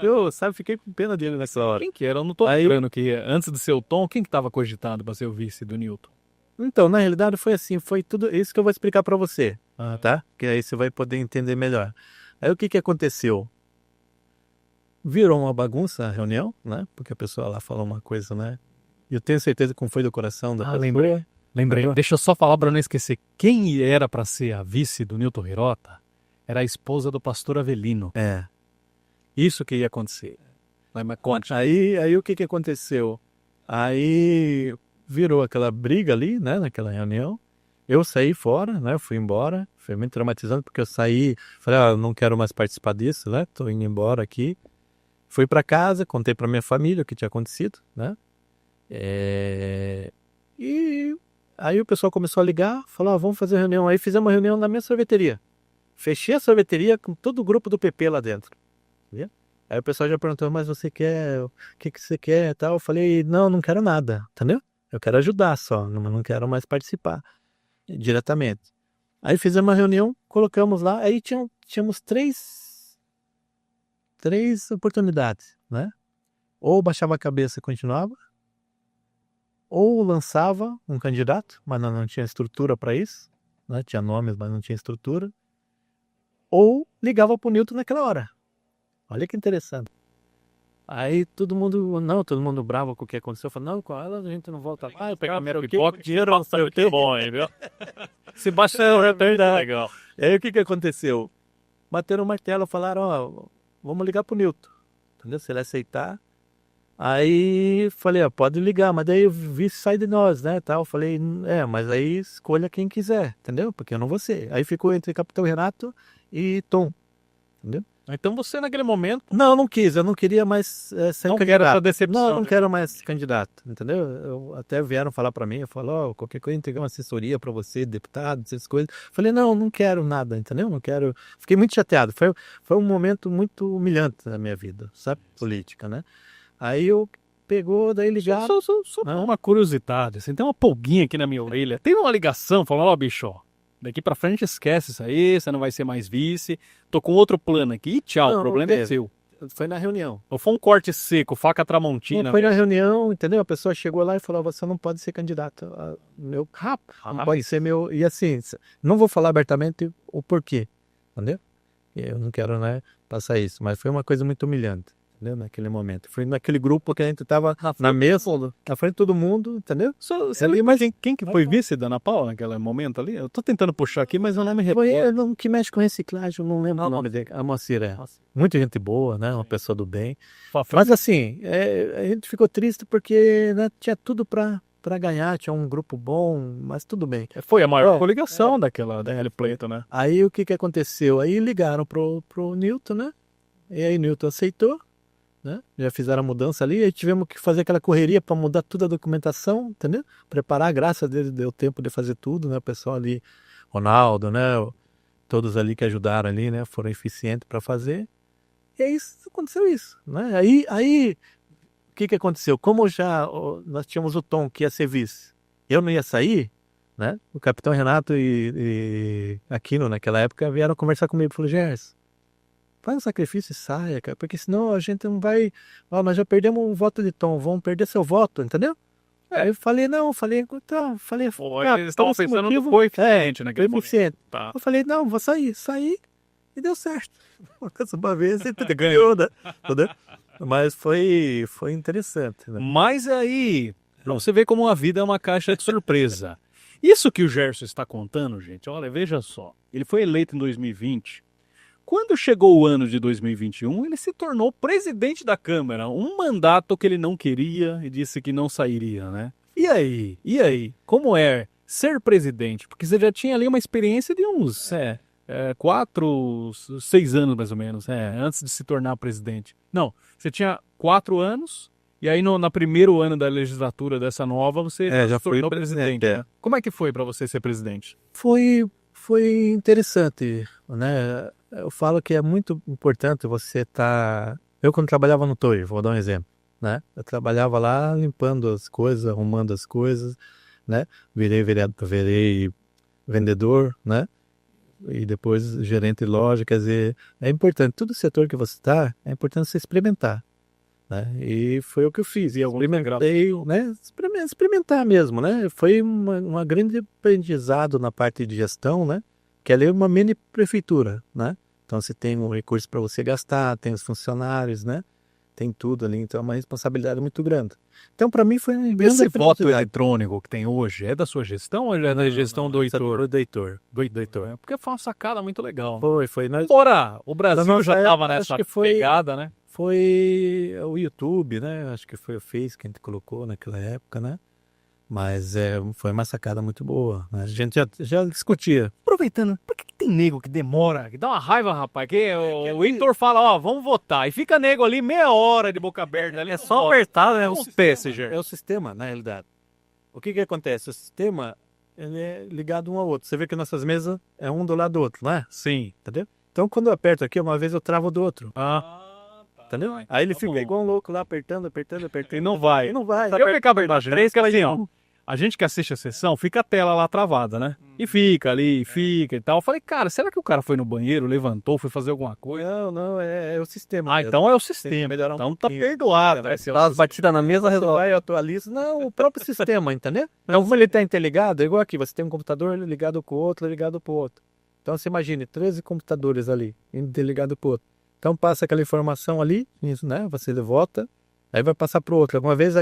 Eu, sabe, fiquei com pena dele nessa hora. Quem que era? Eu não tô Aí- lembrando que antes do seu Tom, quem que estava cogitado para ser o vice do Newton? Então, na realidade foi assim, foi tudo isso que eu vou explicar para você, tá? Que aí você vai poder entender melhor. Aí o que aconteceu? Virou uma bagunça a reunião, né? Porque a pessoa lá falou uma coisa, né? E eu tenho certeza que não foi do coração da pessoa. Lembrei. Deixa eu só falar para não esquecer. Quem era para ser a vice do Newton Hirota era a esposa do pastor Avelino. É. Isso que ia acontecer. Mas conte. Aí o que aconteceu? Aí virou aquela briga ali, né? Naquela reunião. Eu saí fora, né? Fui embora. Foi muito traumatizante porque eu saí, falei, eu não quero mais participar disso, né? Tô indo embora aqui. Fui para casa, contei para minha família o que tinha acontecido, né? E aí o pessoal começou a ligar, falou, vamos fazer reunião. Aí fizemos uma reunião na minha sorveteria. Fechei a sorveteria com todo o grupo do PP lá dentro. Viu? Aí o pessoal já perguntou, mas você quer, o que você quer e tal? Eu falei, não quero nada, entendeu? Eu quero ajudar só, não quero mais participar diretamente. Aí fizemos uma reunião, colocamos lá, aí tínhamos três oportunidades, né? Ou baixava a cabeça e continuava, ou lançava um candidato, mas não tinha estrutura para isso, né? Tinha nomes, mas não tinha estrutura, ou ligava pro Newton naquela hora. Olha que interessante. Aí todo mundo bravo com o que aconteceu. Falei, não, com ela a gente não volta lá. Eu pegava minha pipoca, dinheiro, não sei o que. Bom, hein, viu? Sebastião, já tá legal. E aí o que aconteceu? Bateram o martelo, falaram, vamos ligar pro Newton. Entendeu? Se ele aceitar. Aí falei, pode ligar, mas daí o vice sai de nós, né, tal. Falei, mas aí escolha quem quiser, entendeu? Porque eu não vou ser. Aí ficou entre Capitão Renato e Tom, entendeu? Então você naquele momento Não quis, eu não queria mais ser não candidato. quero essa decepção. Não quero mais ser candidato, entendeu? Até vieram falar pra mim, eu falo, qualquer coisa entregar uma assessoria pra você, deputado, essas coisas. Falei, não quero nada, entendeu? Não quero. Fiquei muito chateado. Foi um momento muito humilhante na minha vida, sabe? Política, né? Aí eu daí ligaram. Só uma curiosidade, assim, tem uma pulguinha aqui na minha orelha. Tem uma ligação falando, bicho, daqui pra frente esquece isso aí, você não vai ser mais vice. Tô com outro plano aqui e tchau, Não, o problema não é teve. seu. Foi na reunião. Ou foi um corte seco, faca tramontina. Foi na reunião, entendeu? A pessoa chegou lá e falou, você não pode ser candidato. Meu não pode ser meu. E assim, não vou falar abertamente o porquê, entendeu? Eu não quero, né, passar isso, mas foi uma coisa muito humilhante. entendeu? Naquele momento. Foi naquele grupo que a gente tava na mesa, na frente de todo mundo, entendeu? Você lembra quem que foi vice da Ana Paula naquele momento ali? Eu tô tentando puxar aqui, mas eu não me recordo. Foi que mexe com reciclagem, eu não lembro o nome dele. A Moacir, muita gente boa, né? Uma pessoa do bem. Mas assim, a gente ficou triste porque, né, tinha tudo para ganhar, tinha um grupo bom, mas tudo bem. Foi a maior coligação da Hélio Pleito, né? Aí o que aconteceu? Aí ligaram pro Newton, né? E aí o Newton aceitou, né? Já fizeram a mudança ali, aí tivemos que fazer aquela correria para mudar toda a documentação, entendeu? Preparar, graças a Deus deu tempo de fazer tudo, né? O pessoal ali, Ronaldo, né? Todos ali que ajudaram ali, né? Foram eficientes para fazer. E aí aconteceu isso, né? Aí o que aconteceu? Como nós tínhamos o Tom que ia ser vice, eu não ia sair, né? O capitão Renato e Aquino naquela época vieram conversar comigo, falou: Gerson, faz um sacrifício e saia, cara, porque senão a gente não vai, nós já perdemos um voto de Tom, vamos perder seu voto, entendeu? Aí eu falei, eles estavam pensando no coeficiente naquele momento. Tá. Eu falei, não, vou sair, e deu certo. Uma vez você ganhou, né? Entendeu? Mas foi interessante, né? Mas aí, você vê como a vida é uma caixa de surpresa. Isso que o Gerson está contando, gente, olha, veja só. Ele foi eleito em 2020. Quando chegou o ano de 2021, ele se tornou presidente da Câmara. Um mandato que ele não queria e disse que não sairia, né? E aí? Como é ser presidente? Porque você já tinha ali uma experiência de uns 4, 6 anos mais ou menos, antes de se tornar presidente. Não, você tinha 4 anos e aí no primeiro ano da legislatura dessa nova você já se tornou fui presidente. Né? Como é que foi para você ser presidente? Foi interessante, né? Eu falo que é muito importante você estar... Eu quando trabalhava no Toy, vou dar um exemplo, né? Eu trabalhava lá limpando as coisas, arrumando as coisas, né? Virei vendedor, né? E depois gerente de loja, quer dizer, é importante, todo setor que você está, é importante você experimentar, né? E foi o que eu fiz, e experimentei, né? Experimentar mesmo, né? Foi uma grande aprendizado na parte de gestão, né? Que ela é uma mini prefeitura, né? Então você tem um recurso para você gastar, tem os funcionários, né? Tem tudo ali, então é uma responsabilidade muito grande. Então para mim foi um Esse voto eletrônico que tem hoje é da sua gestão ou é da gestão do Heitor? Do Heitor. Porque foi uma sacada muito legal. Foi. Embora o Brasil já estava nessa pegada, né? Foi o YouTube, né? Acho que foi o Face que a gente colocou naquela época, né? Mas foi uma sacada muito boa, né? A gente já discutia. Aproveitando, por que tem nego que demora? Que dá uma raiva, rapaz. Que o Heitor fala, vamos votar. E fica nego ali meia hora de boca aberta. Ali, é só apertar, né? É o sistema, na realidade. O que acontece? O sistema ele é ligado um ao outro. Você vê que nossas mesas é um do lado do outro, não é? Sim. Entendeu? Então quando eu aperto aqui, uma vez eu travo do outro. Entendeu? Tá. Aí ele fica igual um louco lá, apertando. E não vai. Eu ficava imaginando que assim, a gente que assiste a sessão, fica a tela lá travada, né? E fica ali, fica e tal. Eu falei, cara, será que o cara foi no banheiro, levantou, foi fazer alguma coisa? Não, é o sistema. Então é o sistema. Então tá perdoado. Dá as batidas na mesa, resolve. Vai, atualiza. Não, o próprio sistema, entendeu? Então, como ele tá interligado, é igual aqui, você tem um computador ligado com o outro, ligado pro outro. Então você imagine, 13 computadores ali, interligado pro outro. Então passa aquela informação ali, isso, né? Você vota, aí vai passar pro outro. Alguma vez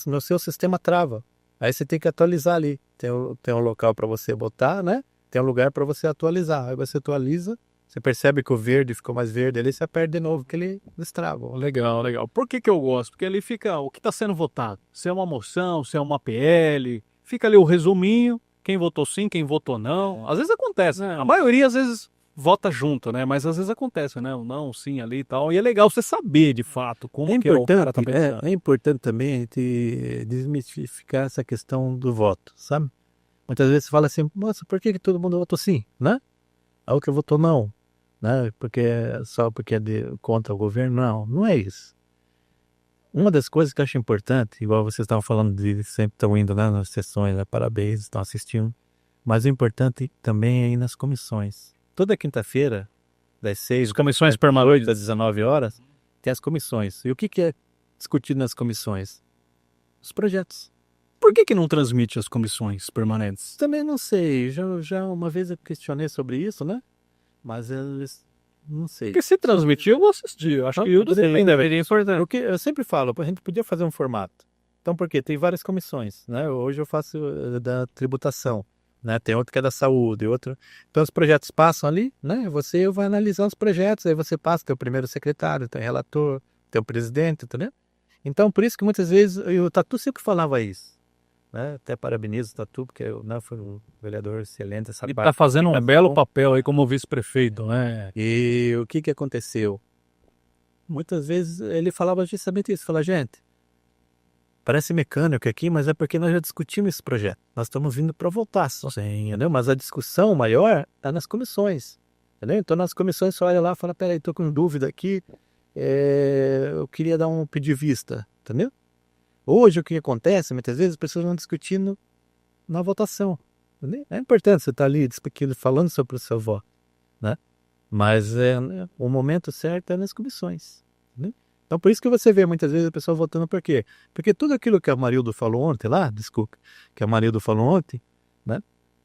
no seu sistema trava. Aí você tem que atualizar ali. Tem um local para você botar, né? Tem um lugar para você atualizar. Aí você atualiza, você percebe que o verde ficou mais verde, ali você aperta de novo, que ele destrava. Legal. Por que eu gosto? Porque ali fica o que está sendo votado. Se é uma moção, se é uma PL, fica ali o resuminho, quem votou sim, quem votou não. Às vezes acontece, né? A maioria às vezes vota junto, né? Mas às vezes acontece, né? O não, sim ali e tal. E é legal você saber, de fato, como que o cara tá pensando. É importante também a gente desmistificar essa questão do voto, sabe? Muitas vezes você fala assim, nossa, por que todo mundo votou sim, né? A outra votou não, né? Só porque é contra o governo. Não é isso. Uma das coisas que eu acho importante, igual vocês estavam falando de sempre estão indo, né, nas sessões, né? Parabéns, estão assistindo. Mas o importante também é ir nas comissões. Toda quinta-feira, das 6 comissões permanentes às 19 horas, tem as comissões. E o que é discutido nas comissões? Os projetos. Por que não transmite as comissões permanentes? Também não sei. Já uma vez eu questionei sobre isso, né? Mas eles Não sei. Porque se transmitir, eu vou assistir. Eu acho que o Hildo também deve. Seria importante. O que eu sempre falo, a gente podia fazer um formato. Então, por quê? Tem várias comissões, né? Hoje eu faço da tributação, né? Tem outro que é da saúde, outro... Então, os projetos passam ali, né? Você vai analisar os projetos, aí você passa, tem o primeiro secretário, tem o relator, tem o presidente, entendeu? Então, por isso que muitas vezes, o Tatu sempre falava isso, né? Até parabenizo o Tatu, porque foi um vereador excelente, essa Ele parte. tá fazendo um belo papel aí como vice-prefeito, né? E o que aconteceu? Muitas vezes ele falava justamente isso, falava, gente, parece mecânico aqui, mas é porque nós já discutimos esse projeto. Nós estamos vindo para votar só. Sim, entendeu? Mas a discussão maior está nas comissões. Entendeu? Então, nas comissões, você olha lá e fala, peraí, estou com dúvida aqui, eu queria dar um pedir vista. Entendeu? Hoje, o que acontece, muitas vezes, as pessoas vão discutindo na votação. Entendeu? É importante você estar ali discutindo, falando sobre o seu voto, né? Mas o momento certo é nas comissões. Entendeu? Então, por isso que você vê muitas vezes a pessoa votando por quê? Porque tudo aquilo que a Marildo falou ontem lá, desculpa, que a Marildo falou ontem, né?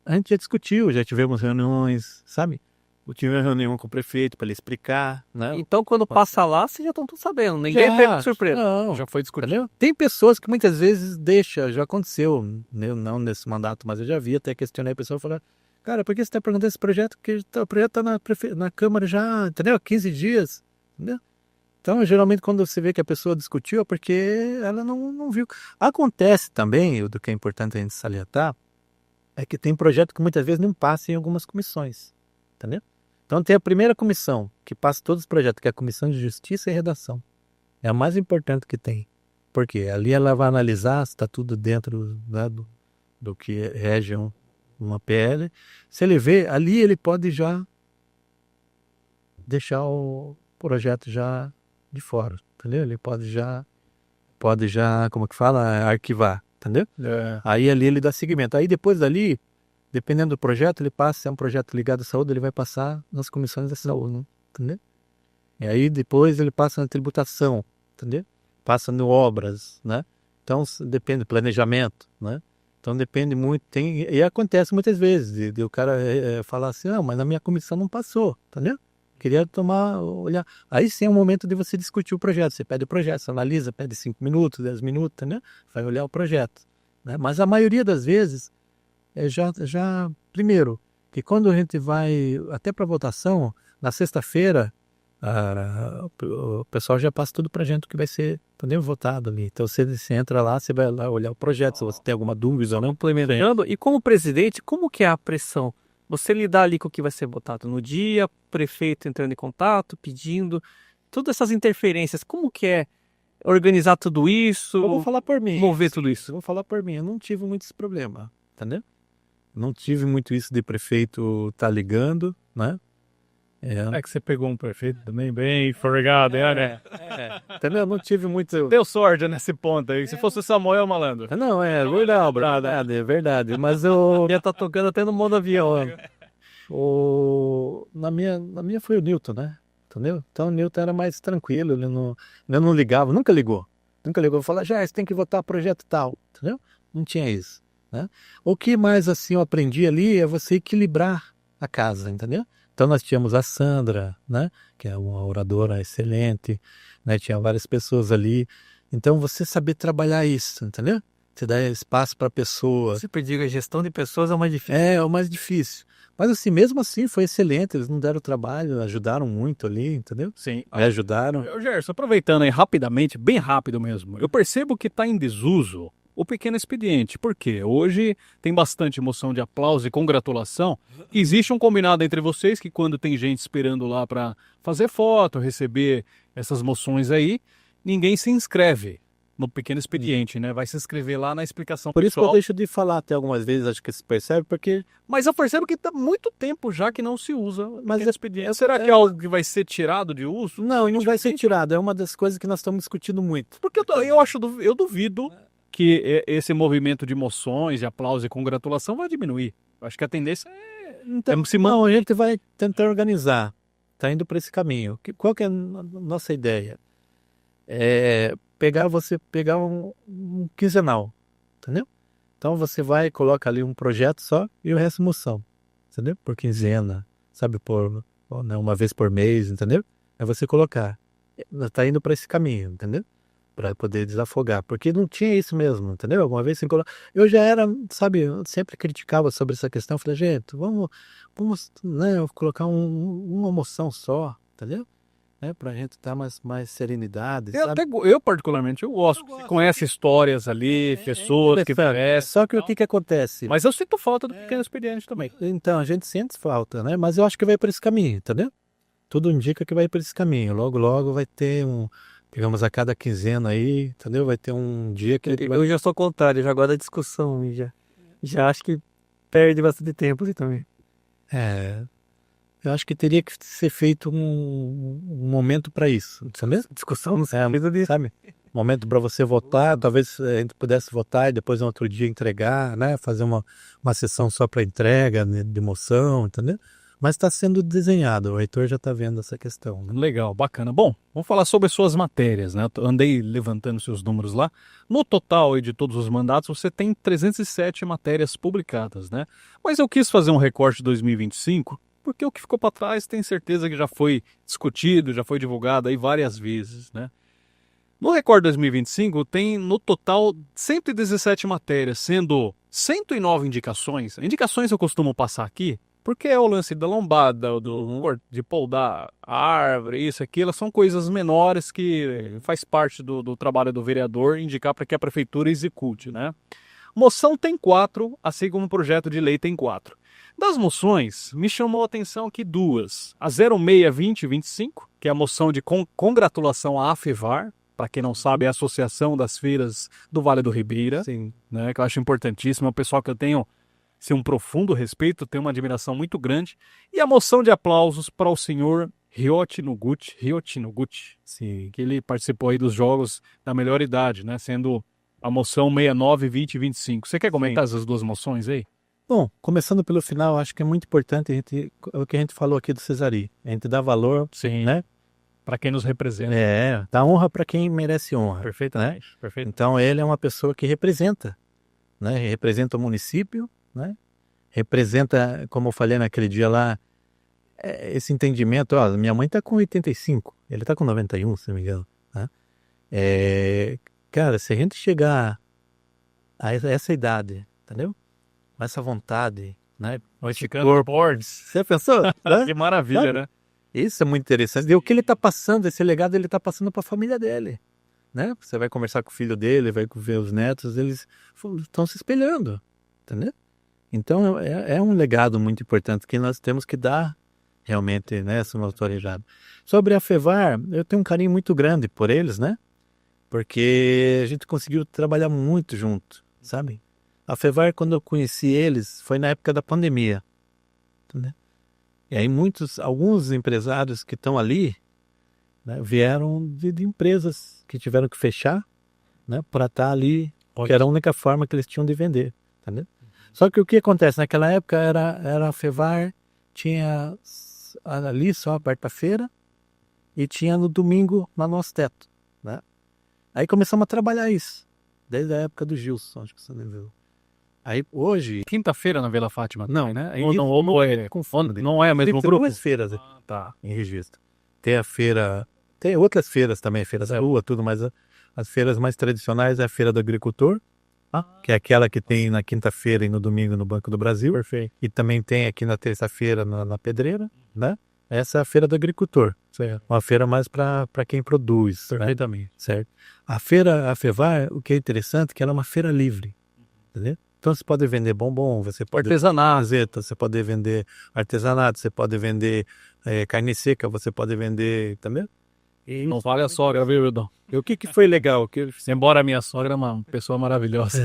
A gente já discutiu, já tivemos reuniões, sabe? Eu tive uma reunião com o prefeito para ele explicar, né? Então, quando passa lá, vocês já estão tudo sabendo. Ninguém pega de surpresa. Não, Já foi discutido. entendeu? Tem pessoas que muitas vezes já aconteceu, não nesse mandato, mas eu já vi, até questionei a pessoa e falar, cara, por que você está perguntando esse projeto? Porque o projeto está na Câmara já, entendeu? 15 dias, entendeu? Então, geralmente, quando você vê que a pessoa discutiu, é porque ela não viu. Acontece também, o do que é importante a gente salientar, é que tem projeto que muitas vezes não passa em algumas comissões, entendeu? Então, tem a primeira comissão, que passa todos os projetos, que é a Comissão de Justiça e Redação. É a mais importante que tem. Por quê? Ali ela vai analisar se está tudo dentro, né, do que rege uma PL. Se ele vê, ali ele pode já deixar o projeto já de fora, entendeu? Ele pode já, como que fala, arquivar, entendeu? Aí ali ele dá seguimento. Aí depois dali, dependendo do projeto, ele passa, se é um projeto ligado à saúde, ele vai passar nas comissões da saúde, entendeu? E aí depois ele passa na tributação, entendeu? Passa no obras, né? Então depende do planejamento, né? Então depende muito, e acontece muitas vezes, de o cara falar assim, não, mas na minha comissão não passou, entendeu? Queria olhar. Aí sim é o momento de você discutir o projeto. Você pede o projeto, você analisa, pede 5 minutos, 10 minutos, entendeu? Vai olhar o projeto, né? Mas a maioria das vezes, primeiro, que quando a gente vai até para votação, na sexta-feira, o pessoal já passa tudo para a gente o que vai ser, entendeu? Votado ali. Então você entra lá, você vai lá olhar o projeto, se você tem alguma dúvida ou não. Complementando, e como presidente, como que é a pressão? Você lidar ali com o que vai ser votado no dia, prefeito entrando em contato, pedindo, todas essas interferências, como que é organizar tudo isso? Eu vou falar por mim. Mover tudo isso. Eu vou falar por mim, eu não tive muito esse problema, entendeu? Não tive muito isso de prefeito tá ligando, né? É que você pegou um prefeito também bem forgado, né? Entendeu? Não tive muito... Deu sorte nesse ponto aí. Se fosse o Samuel Malandro. Não, verdade, é verdade. Mas eu... Já tá tocando até no modo avião. Na minha foi o Newton, né? Entendeu? Então o Newton era mais tranquilo, ele não ligava, nunca ligou. Falava, já, você tem que votar projeto tal, entendeu? Não tinha isso, né? O que mais assim eu aprendi ali é você equilibrar a casa, entendeu? Então nós tínhamos a Sandra, né? Que é uma oradora excelente, né? Tinha várias pessoas ali. Então você saber trabalhar isso, entendeu? Você dá espaço para a pessoa. Sempre digo, a gestão de pessoas é o mais difícil. É o mais difícil. Mas assim, mesmo assim, foi excelente. Eles não deram trabalho, ajudaram muito ali, entendeu? Sim. Me ajudaram. Gerson, aproveitando aí rapidamente, bem rápido mesmo, eu percebo que está em desuso o pequeno expediente. Por quê? Hoje tem bastante moção de aplauso e congratulação. Existe um combinado entre vocês que quando tem gente esperando lá para fazer foto, receber essas moções aí, ninguém se inscreve no pequeno expediente, né? Vai se inscrever lá na explicação Por isso que eu pessoal. deixo de falar até algumas vezes, acho que se percebe, porque... Mas eu percebo que está muito tempo já que não se usa o Mas pequeno expediente. Será que é algo que vai ser tirado de uso? Não, e não vai ser tirado. É uma das coisas que nós estamos discutindo muito. Porque eu duvido que esse movimento de moções, de aplauso e congratulação vai diminuir. Eu acho que a tendência Então, se não, a gente vai tentar organizar. Está indo para esse caminho. Qual que é a nossa ideia? Você pegar um quinzenal, entendeu? Então você vai e coloca ali um projeto só e o resto moção, entendeu? Por quinzena, sabe? Por ou, né, uma vez por mês, entendeu? É você colocar. Tá indo para esse caminho, entendeu? Para poder desafogar, porque não tinha isso mesmo, entendeu? Alguma vez você coloca. Eu já era, sabe, eu sempre criticava sobre essa questão, falei, gente, vamos, né, colocar uma moção só, entendeu? Né, pra gente dar mais serenidade, sabe? Eu particularmente, eu gosto. Você conhece histórias ali, pessoas que Só que o que acontece? Mas eu sinto falta do pequeno expediente também. Então, a gente sente falta, né? Mas eu acho que vai por esse caminho, entendeu? Tudo indica que vai por esse caminho. Logo, logo vai ter digamos, a cada quinzena aí, entendeu? Vai ter um dia que ele vai... Eu já sou contrário, eu já gosto da discussão e já acho que perde bastante tempo ali também. Eu acho que teria que ser feito um momento para isso, sabe? Discussão não Sabe? Momento para você votar, talvez a gente pudesse votar e depois no outro dia entregar, né? Fazer uma sessão só para entrega, né, de moção, entendeu? Mas está sendo desenhado, o Heitor já está vendo essa questão, né? Legal, bacana. Bom, vamos falar sobre as suas matérias, né? Eu andei levantando seus números lá. No total aí de todos os mandatos, você tem 307 matérias publicadas, né? Mas eu quis fazer um recorte de 2025, porque o que ficou para trás tem certeza que já foi discutido, já foi divulgado aí várias vezes, né? No recorte 2025 tem no total 117 matérias, sendo 109 indicações. Indicações eu costumo passar aqui, porque é o lance da lombada, de poldar a árvore, isso, aquilo, são coisas menores que faz parte do trabalho do vereador indicar para que a prefeitura execute, né? Moção tem 4, assim como o projeto de lei tem 4. Das moções, me chamou a atenção aqui 2. A 062025, que é a moção de congratulação à AFEVAR, para quem não sabe, é a Associação das Feiras do Vale do Ribeira, Sim. né, que eu acho importantíssimo, é um pessoal que eu tenho um profundo respeito, tenho uma admiração muito grande. E a moção de aplausos para o senhor Ryoti Noguchi, sim, que ele participou aí dos jogos da melhor idade, né, sendo a moção 69, 20 e 25. Você quer comentar essas duas moções aí? Bom, começando pelo final, acho que é muito importante o que a gente falou aqui do Cesari. A gente dá valor, Sim, né? para quem nos representa. Dá honra para quem merece honra. Perfeitamente, né? perfeito. Então ele é uma pessoa que representa, né? Representa o município, né? Representa, como eu falei naquele dia lá, esse entendimento. Ó, minha mãe está com 85, ele está com 91, se não me engano. Né? Cara, se a gente chegar a essa idade, entendeu? Com essa vontade, né? Esticando boards. Você pensou? Né? Que maravilha, Sabe? né? Isso é muito interessante. E o que ele está passando, esse legado, ele está passando para a família dele. Né? Você vai conversar com o filho dele, vai ver os netos, eles estão se espelhando. Entendeu? Então é um legado muito importante que nós temos que dar realmente, né, essa autoridade. Sobre a FEVAR, eu tenho um carinho muito grande por eles, né? Porque a gente conseguiu trabalhar muito junto, sabe? A FEVAR, quando eu conheci eles, foi na época da pandemia. Entendeu? E aí alguns empresários que estão ali, né, vieram de empresas que tiveram que fechar, né, para estar ali, que era a única forma que eles tinham de vender, entendeu? Só que o que acontece? Naquela época era a FEVAR, tinha ali só a quarta-feira e tinha no domingo no nosso teto, né? Aí começamos a trabalhar isso, desde a época do Gilson, acho que você lembra. Aí hoje... Quinta-feira na Vila Fátima. Não, né? Não é o mesmo grupo? Tem duas feiras tá. Em registro. Tem a feira... Tem outras feiras também, feiras da rua, tudo, mas as feiras mais tradicionais é a Feira do Agricultor, que é aquela que tem na quinta-feira e no domingo no Banco do Brasil. Perfeito. E também tem aqui na terça-feira na Pedreira, né? Essa é a Feira do Agricultor. Certo. Uma feira mais para quem produz. Perfeitamente. Né? Certo. A feira, a FEVAR, o que é interessante é que ela é uma feira livre. Entendeu? Então você pode vender bombom, você pode artesanato, você pode vender artesanato, você pode vender carne seca, você pode vender, entendeu? E não vale a sogra, viu, Wildon? E o que foi legal? Embora a minha sogra é uma pessoa maravilhosa.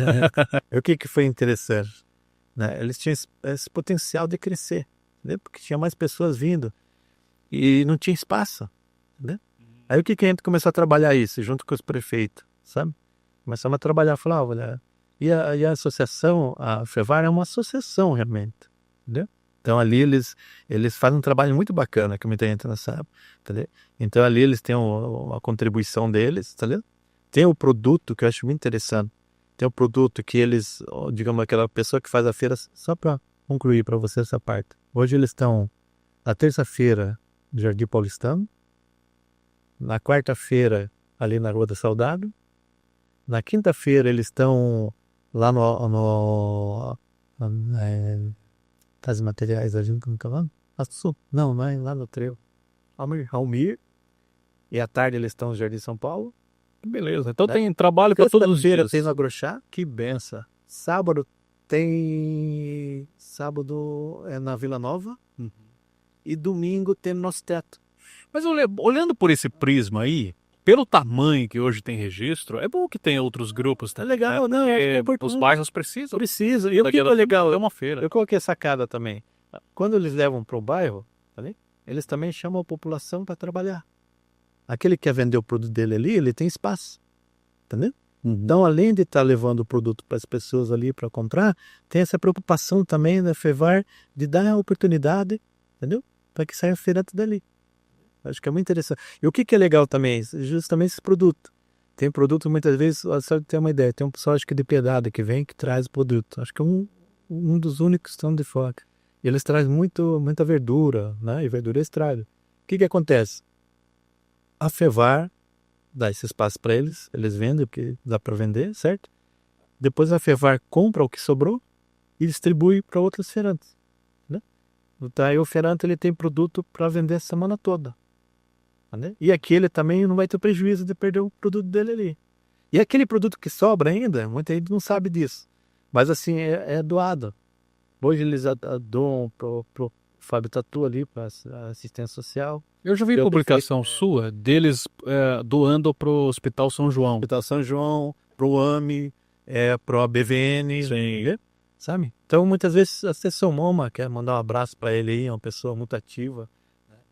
O que foi interessante? Né? Eles tinham esse potencial de crescer, né? Porque tinha mais pessoas vindo e não tinha espaço. Né? Aí o que a gente começou a trabalhar isso, junto com os prefeitos, sabe? Começamos a trabalhar, falar, olha, e a associação, a FEVAR é uma associação realmente, entendeu? Então ali eles fazem um trabalho muito bacana, que muita gente não sabe, entendeu? Então ali eles têm a contribuição deles, entendeu? Tem o produto que eu acho muito interessante, tem o produto que eles, digamos, aquela pessoa que faz a feira, só para concluir para você essa parte. Hoje eles estão Na terça-feira, no Jardim Paulistano. Na quarta-feira, ali na Rua da Saudade. Na quinta-feira, eles estão lá Tais materiais da gente, como que é o nome? Não, mas lá no Trevo. Almir. E à tarde eles estão no Jardim São Paulo. Beleza. Então Né? tem trabalho para todos os Sexta-feira dias. tem no Agrochá. Que benção. Sábado tem... Sábado é na Vila Nova. E domingo tem no Nosso Teto. Mas olhando por esse prisma aí, pelo tamanho que hoje tem registro, é bom que tenha outros grupos. É legal, não, é importante. Os bairros precisam. Precisa. E o que é Daqui a legal? É uma feira. Eu coloquei sacada também. Quando eles levam para o bairro, eles também chamam a população para trabalhar. Aquele que quer vender o produto dele ali, ele tem espaço. Entendeu? Então, além de estar levando o produto para as pessoas ali para comprar, tem essa preocupação também da FEVAR de dar a oportunidade, entendeu? Para que saia feirante dali. Acho que é muito interessante. E o que é legal também? Justamente esse produto. Tem produto, muitas vezes, só ter uma ideia, tem um pessoal, acho que de Piedade, que vem, que traz o produto. Acho que é um dos únicos que estão de fora. E eles trazem muita verdura, né? E verdura estrada. O que acontece? A FEVAR dá esse espaço para eles vendem, porque dá para vender, certo? Depois a FEVAR compra o que sobrou e distribui para outros feirantes. Né? Então aí o feirante ele tem produto para vender a semana toda. Né? E aqui ele também não vai ter prejuízo de perder o produto dele ali. E aquele produto que sobra ainda, muita gente não sabe disso. Mas assim, é doado. Hoje eles doam pro Fábio Tatu ali, para assistência social. Eu já vi publicação sua deles doando pro Hospital São João. Hospital São João, pro AME, pro ABVN. Sim. Sabe? Então, muitas vezes, a Sessão MoMA quer mandar um abraço para ele aí, é uma pessoa muito ativa.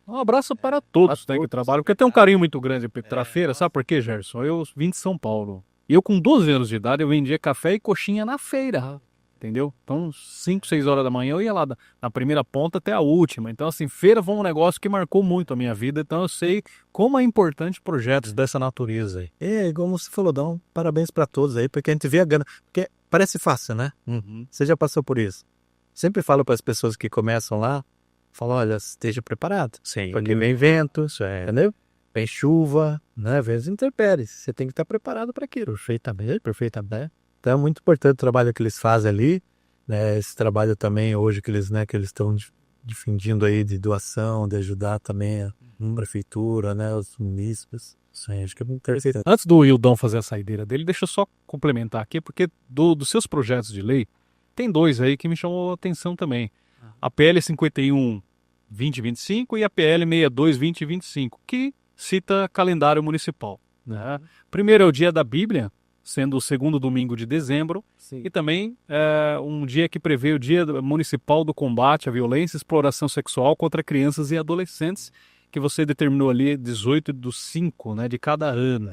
Um abraço para todos que trabalham, porque tem um carinho muito grande pela feira. Sabe por quê, Gerson? Eu vim de São Paulo. E eu, com 12 anos de idade, eu vendia café e coxinha na feira. Entendeu? Então, 5, 6 horas da manhã, eu ia lá na primeira ponta até a última. Então, assim, feira foi um negócio que marcou muito a minha vida. Então, eu sei como é importante projetos dessa natureza aí. Como você falou, dá um parabéns para todos aí, porque a gente vê a gana. Porque parece fácil, né? Você já passou por isso. Sempre falo para as pessoas que começam lá, falo, olha, esteja preparado. Sim. Porque vem vento, entendeu? Vem chuva, né? Vem as intempéries. Você tem que estar preparado para aquilo. Perfeitamente. Então é muito importante o trabalho que eles fazem ali, né? Esse trabalho também hoje que eles estão difundindo aí de doação, de ajudar também a prefeitura, né? Os munícipes. Isso aí, acho que é muito interessante. Antes do Wildão fazer a saideira dele, deixa eu só complementar aqui, porque dos seus projetos de lei, tem 2 aí que me chamou a atenção também. A PL 51/2025 e a PL 62/2025, que cita calendário municipal. Né? Primeiro é o Dia da Bíblia, sendo o segundo domingo de dezembro, e também um dia que prevê o Dia Municipal do Combate à Violência e Exploração Sexual contra Crianças e Adolescentes, que você determinou ali 18/5, né, de cada ano.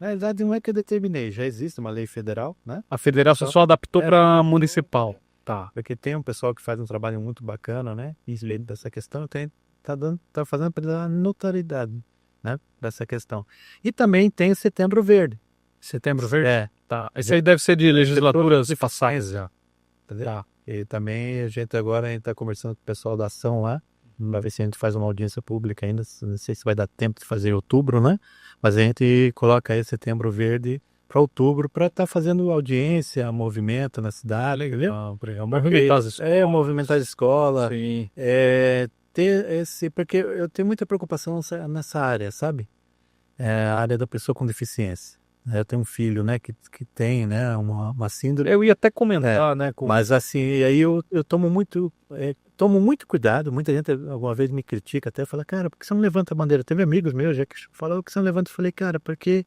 Na verdade, não é que eu determinei, já existe uma lei federal, né? A federal só adaptou para municipal. Tá. Porque tem um pessoal que faz um trabalho muito bacana, né? E dessa questão tá fazendo para dar notoriedade, né? Dessa questão. E também tem o Setembro Verde. Setembro Verde? Tá. Esse aí deve ser de legislaturas passadas já. Entendeu? Tá. E também a gente tá conversando com o pessoal da ação lá, para ver se a gente faz uma audiência pública ainda. Não sei se vai dar tempo de fazer em outubro, né? Mas a gente coloca aí Setembro Verde para outubro, para estar fazendo audiência, movimento na cidade. Legal. Movimentar as escolas. Movimentar as escolas. Sim. Porque eu tenho muita preocupação nessa área, sabe? A área da pessoa com deficiência. Eu tenho um filho, né, que tem, né, uma síndrome. Eu ia até comentar, né? Mas assim, aí eu tomo muito cuidado. Muita gente alguma vez me critica, até fala, cara, por que você não levanta a bandeira? Teve amigos meus já que falaram que você não levanta. Eu falei, cara, porque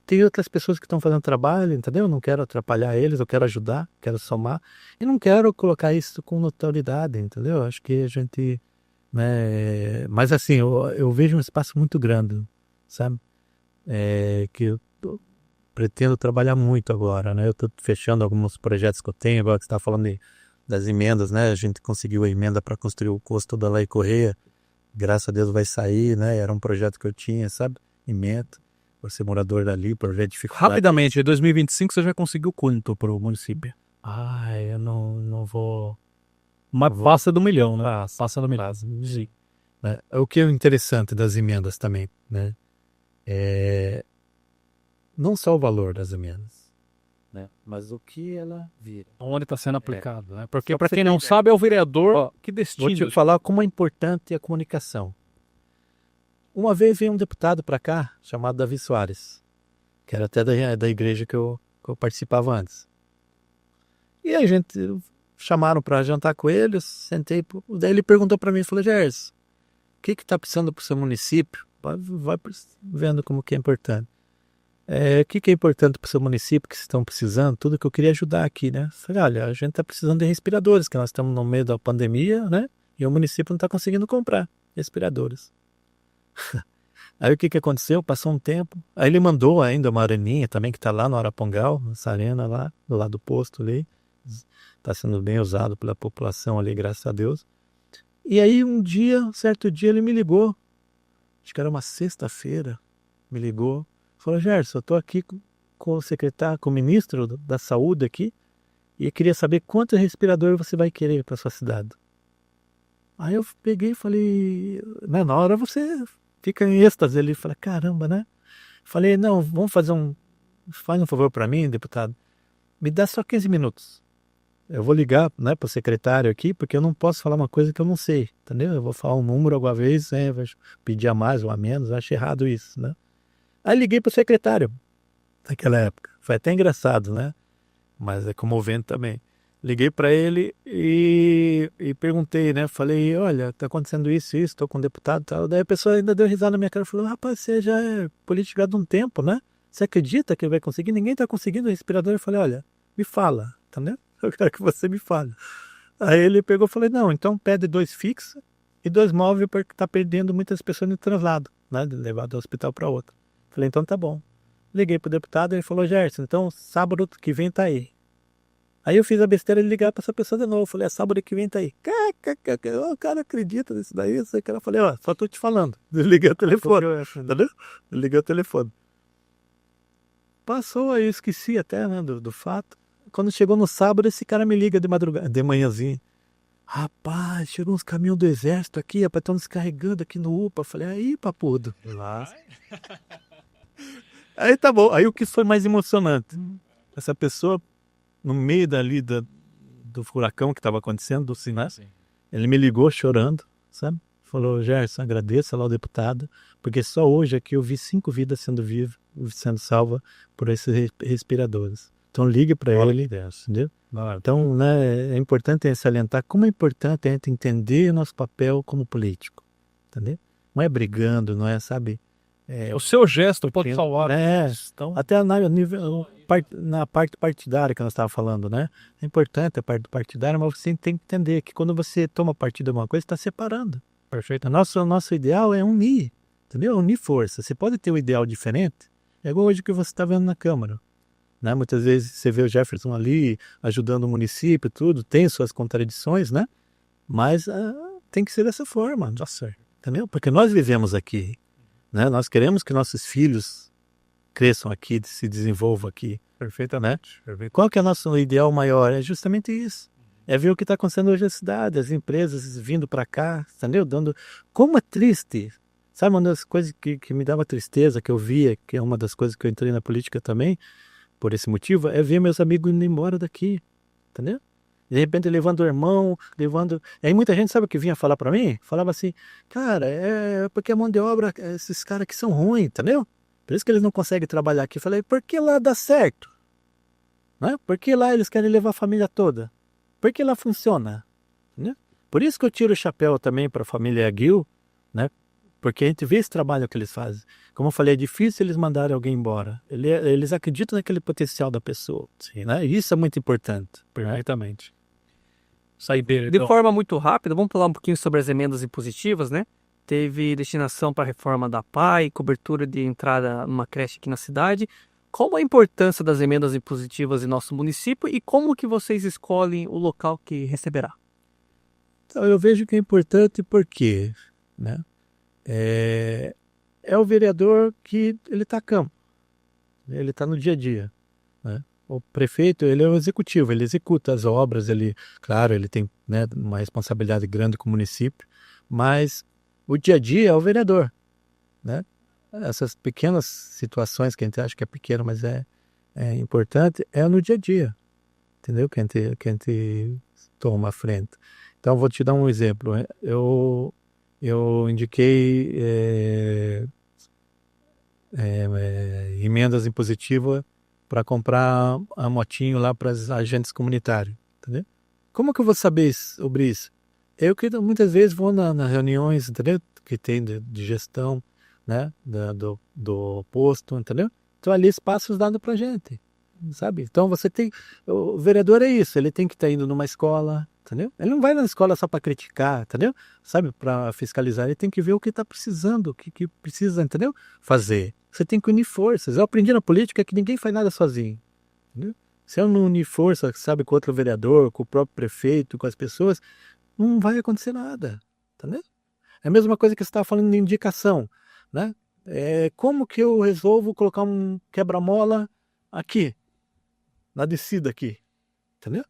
tem outras pessoas que estão fazendo trabalho, entendeu? Eu não quero atrapalhar eles, eu quero ajudar, quero somar. E não quero colocar isso com notoriedade, entendeu? Acho que a gente... Mas assim, eu vejo um espaço muito grande, sabe? Que eu pretendo trabalhar muito agora, né? Eu estou fechando alguns projetos que eu tenho, agora que você está falando das emendas, né? A gente conseguiu a emenda para construir o Costo da Lei Correia, graças a Deus vai sair, né? Era um projeto que eu tinha, sabe? Emenda, por ser morador dali, projeto de dificuldade. Rapidamente, em 2025 você já conseguiu quanto para o município? Eu não vou Mas passa do milhão, né? Passa no milhão. Né? O que é interessante das emendas também, né? Não só o valor das emendas, né? Mas o que ela vira. Onde está sendo aplicado, né? Porque, Só para pra quem você não ter sabe, é o vereador que Vou destina. te falar como é importante a comunicação. Uma vez veio um deputado para cá, chamado Davi Soares, que era até da igreja que eu participava antes. E a gente chamaram para jantar com ele, eu sentei, daí ele perguntou para mim, falou, Gerson, o que está precisando para o seu município? Vai vendo como que é importante. O que é importante para o seu município que vocês estão precisando? Tudo que eu queria ajudar aqui, né? Falei, olha, a gente está precisando de respiradores, que nós estamos no meio da pandemia, né? E o município não está conseguindo comprar respiradores. Aí o que aconteceu? Passou um tempo. Aí ele mandou ainda uma areninha também, que está lá no Arapongal, essa arena lá, do lado do posto ali. Está sendo bem usado pela população ali, graças a Deus. E aí um certo dia ele me ligou. Acho que era uma sexta-feira. Me ligou. Falou, Gerson, eu estou aqui com o secretário, com o ministro da Saúde aqui. E eu queria saber quanto respirador você vai querer para sua cidade. Aí eu peguei e falei, né, na hora você fica em êxtase. Ele falou, caramba, né? Falei, não, faz um favor para mim, deputado. Me dá só 15 minutos. Eu vou ligar, né, para o secretário aqui, porque eu não posso falar uma coisa que eu não sei, entendeu? Eu vou falar um número alguma vez, vou pedir a mais ou a menos, acho errado isso, né? Aí liguei para o secretário naquela época. Foi até engraçado, né? Mas é comovente também. Liguei para ele e perguntei, né? Falei, olha, tá acontecendo isso, estou com um deputado e tal. Daí a pessoa ainda deu risada na minha cara e falou, rapaz, você já é político há um tempo, né? Você acredita que vai conseguir? Ninguém tá conseguindo o respirador. Eu falei, olha, me fala, entendeu? Eu quero que você me fale. Aí ele pegou e falou, não, então pede 2 fixos e 2 móveis porque tá perdendo muitas pessoas no translado, né? De levar do hospital para outro. Falei, então tá bom. Liguei pro deputado e ele falou, Gerson, então sábado que vem tá aí. Aí eu fiz a besteira de ligar para essa pessoa de novo. Falei, sábado que vem tá aí. O cara acredita nisso daí. Esse cara, eu falei, ó, só tô te falando. Desliguei o telefone. Entendeu? Desliguei o telefone. Passou aí, eu esqueci até, né, do fato. Quando chegou no sábado, esse cara me liga de madrugada, de manhãzinha. Rapaz, chegou uns caminhões do exército aqui, rapaz, estão descarregando aqui no UPA. Falei, aí, papudo. Lá. Aí tá bom. Aí o que foi mais emocionante? Essa pessoa, no meio dali do furacão que estava acontecendo, do sinal, ele me ligou chorando, sabe? Falou, Gerson, agradeça lá ao deputado, porque só hoje aqui eu vi 5 vidas sendo salvas por esses respiradores. Então ligue para ele, entendeu? Então, né, é importante salientar como é importante a gente entender o nosso papel como político, entendeu? Não é brigando, não é, sabe? O seu gesto pode salvar. Então, até na parte partidária que nós estávamos falando, né? É importante a parte partidária, mas você tem que entender que quando você toma partido de alguma coisa, está separando. Perfeito. Nosso ideal é unir, entendeu? Unir força. Você pode ter um ideal diferente, é igual hoje que você está vendo na Câmara. Né? Muitas vezes você vê o Jefferson ali ajudando o município, tudo, tem suas contradições, né? Mas tem que ser dessa forma, tá certo, entendeu? Porque nós vivemos aqui, né? Nós queremos que nossos filhos cresçam aqui, se desenvolvam aqui. Perfeitamente. Né? Qual que é o nosso ideal maior? É justamente isso. É ver o que está acontecendo hoje na cidade, as empresas vindo para cá, entendeu? Como é triste. Sabe, uma das coisas que me dava tristeza, que eu via, que é uma das coisas que eu entrei na política também, por esse motivo, é ver meus amigos indo embora daqui, entendeu? De repente levando o irmão, Aí muita gente, sabe o que vinha falar para mim? Falava assim, cara, é porque a mão de obra, esses caras aqui são ruins, entendeu? Por isso que eles não conseguem trabalhar aqui. Eu falei, por que lá dá certo? Né? Por que lá eles querem levar a família toda? Por que lá funciona? Né? Por isso que eu tiro o chapéu também para a família Aguil, né? Porque a gente vê esse trabalho que eles fazem. Como eu falei, é difícil eles mandarem alguém embora. Eles acreditam naquele potencial da pessoa. Sim, né? E isso é muito importante. Perfeitamente. Saideira. De forma muito rápida, vamos falar um pouquinho sobre as emendas impositivas, né? Teve destinação para a reforma da PAI, cobertura de entrada numa creche aqui na cidade. Qual a importância das emendas impositivas em nosso município e como que vocês escolhem o local que receberá? Então, eu vejo que é importante porque, né? É o vereador que ele está a campo, ele está no dia a dia, né? o prefeito, ele é o executivo, ele executa as obras, claro, ele tem, né, uma responsabilidade grande com o município, mas o dia a dia é o vereador, né? Essas pequenas situações que a gente acha que é pequeno, mas é importante, é no dia a dia, entendeu? Que a gente toma a frente. Então, vou te dar um exemplo. Eu indiquei emendas impositivas para comprar a motinho lá para os agentes comunitários, entendeu? Como que eu vou saber sobre isso? Eu que muitas vezes vou nas reuniões, entendeu? Que tem de gestão, né? Do posto, entendeu? Então ali eles passam os dados para gente, sabe? Então o vereador é isso, ele tem que estar indo numa escola, entendeu? Ele não vai na escola só para criticar, entendeu? Sabe? Para fiscalizar, ele tem que ver o que está precisando, o que precisa, entendeu? Fazer. Você tem que unir forças. Eu aprendi na política que ninguém faz nada sozinho, entendeu? Se eu não unir força, sabe, com outro vereador, com o próprio prefeito, com as pessoas, não vai acontecer nada, entendeu? É a mesma coisa que você estava falando de indicação, né? Como que eu resolvo colocar um quebra-mola aqui, na descida aqui, entendeu?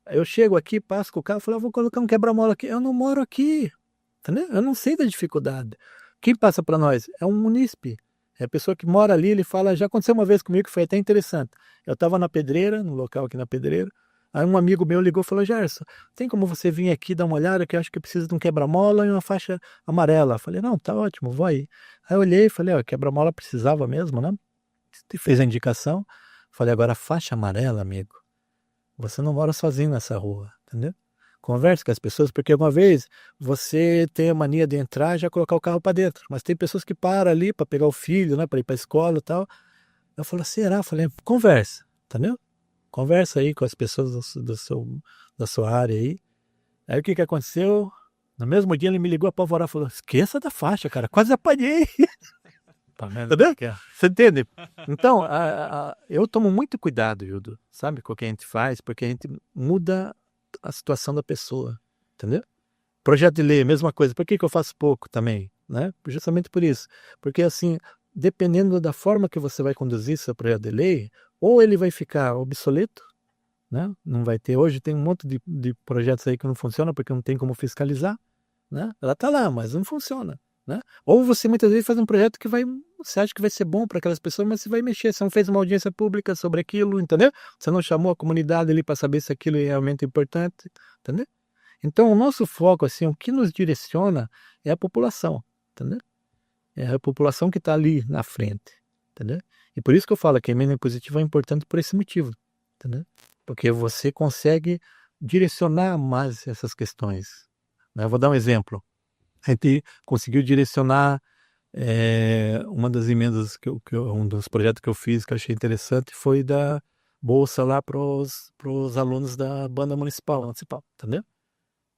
Eu chego aqui, passo com o carro, falo, vou colocar um quebra-mola aqui. Eu não moro aqui, entendeu? Eu não sei da dificuldade. Quem passa para nós é um munícipe. É a pessoa que mora ali, ele fala, já aconteceu uma vez comigo, que foi até interessante. Eu estava na Pedreira, no local aqui na Pedreira, aí um amigo meu ligou e falou, Gerson, tem como você vir aqui dar uma olhada, que eu acho que precisa de um quebra-mola e uma faixa amarela. Eu falei, não, tá ótimo, vou aí. Aí eu olhei e falei, ó, quebra-mola precisava mesmo, né? E fez a indicação. Falei, agora a faixa amarela, amigo, você não mora sozinho nessa rua, entendeu? Converse com as pessoas, porque uma vez você tem a mania de entrar e já colocar o carro para dentro, mas tem pessoas que param ali para pegar o filho, né, para ir para a escola e tal. Eu falei, será? Eu falei, conversa, entendeu? Conversa aí com as pessoas da sua área aí. Aí o que aconteceu? No mesmo dia ele me ligou apavorado e falou, esqueça da faixa, cara, quase apanhei. Tá vendo? Entendeu? Você entende? Então, eu tomo muito cuidado, Hildo, sabe, com o que a gente faz, porque a gente muda a situação da pessoa, entendeu? Projeto de lei, mesma coisa. Por que eu faço pouco também, né? Justamente por isso. Porque, assim, dependendo da forma que você vai conduzir seu projeto de lei, ou ele vai ficar obsoleto, né? Não vai ter. Hoje tem um monte de projetos aí que não funcionam porque não tem como fiscalizar, né? Ela tá lá, mas não funciona, né? Ou você muitas vezes faz um projeto que você acha que vai ser bom para aquelas pessoas, mas você vai mexer, você não fez uma audiência pública sobre aquilo, entendeu? Você não chamou a comunidade ali para saber se aquilo é realmente importante, entendeu? Então o nosso foco, assim, o que nos direciona é a população, entendeu? É a população que está ali na frente, entendeu? E por isso que eu falo que a emenda impositiva é importante por esse motivo, entendeu? Porque você consegue direcionar mais essas questões, né? Eu vou dar um exemplo. A gente conseguiu direcionar uma das emendas um dos projetos que eu fiz que eu achei interessante foi da bolsa lá para os alunos da banda municipal, entendeu?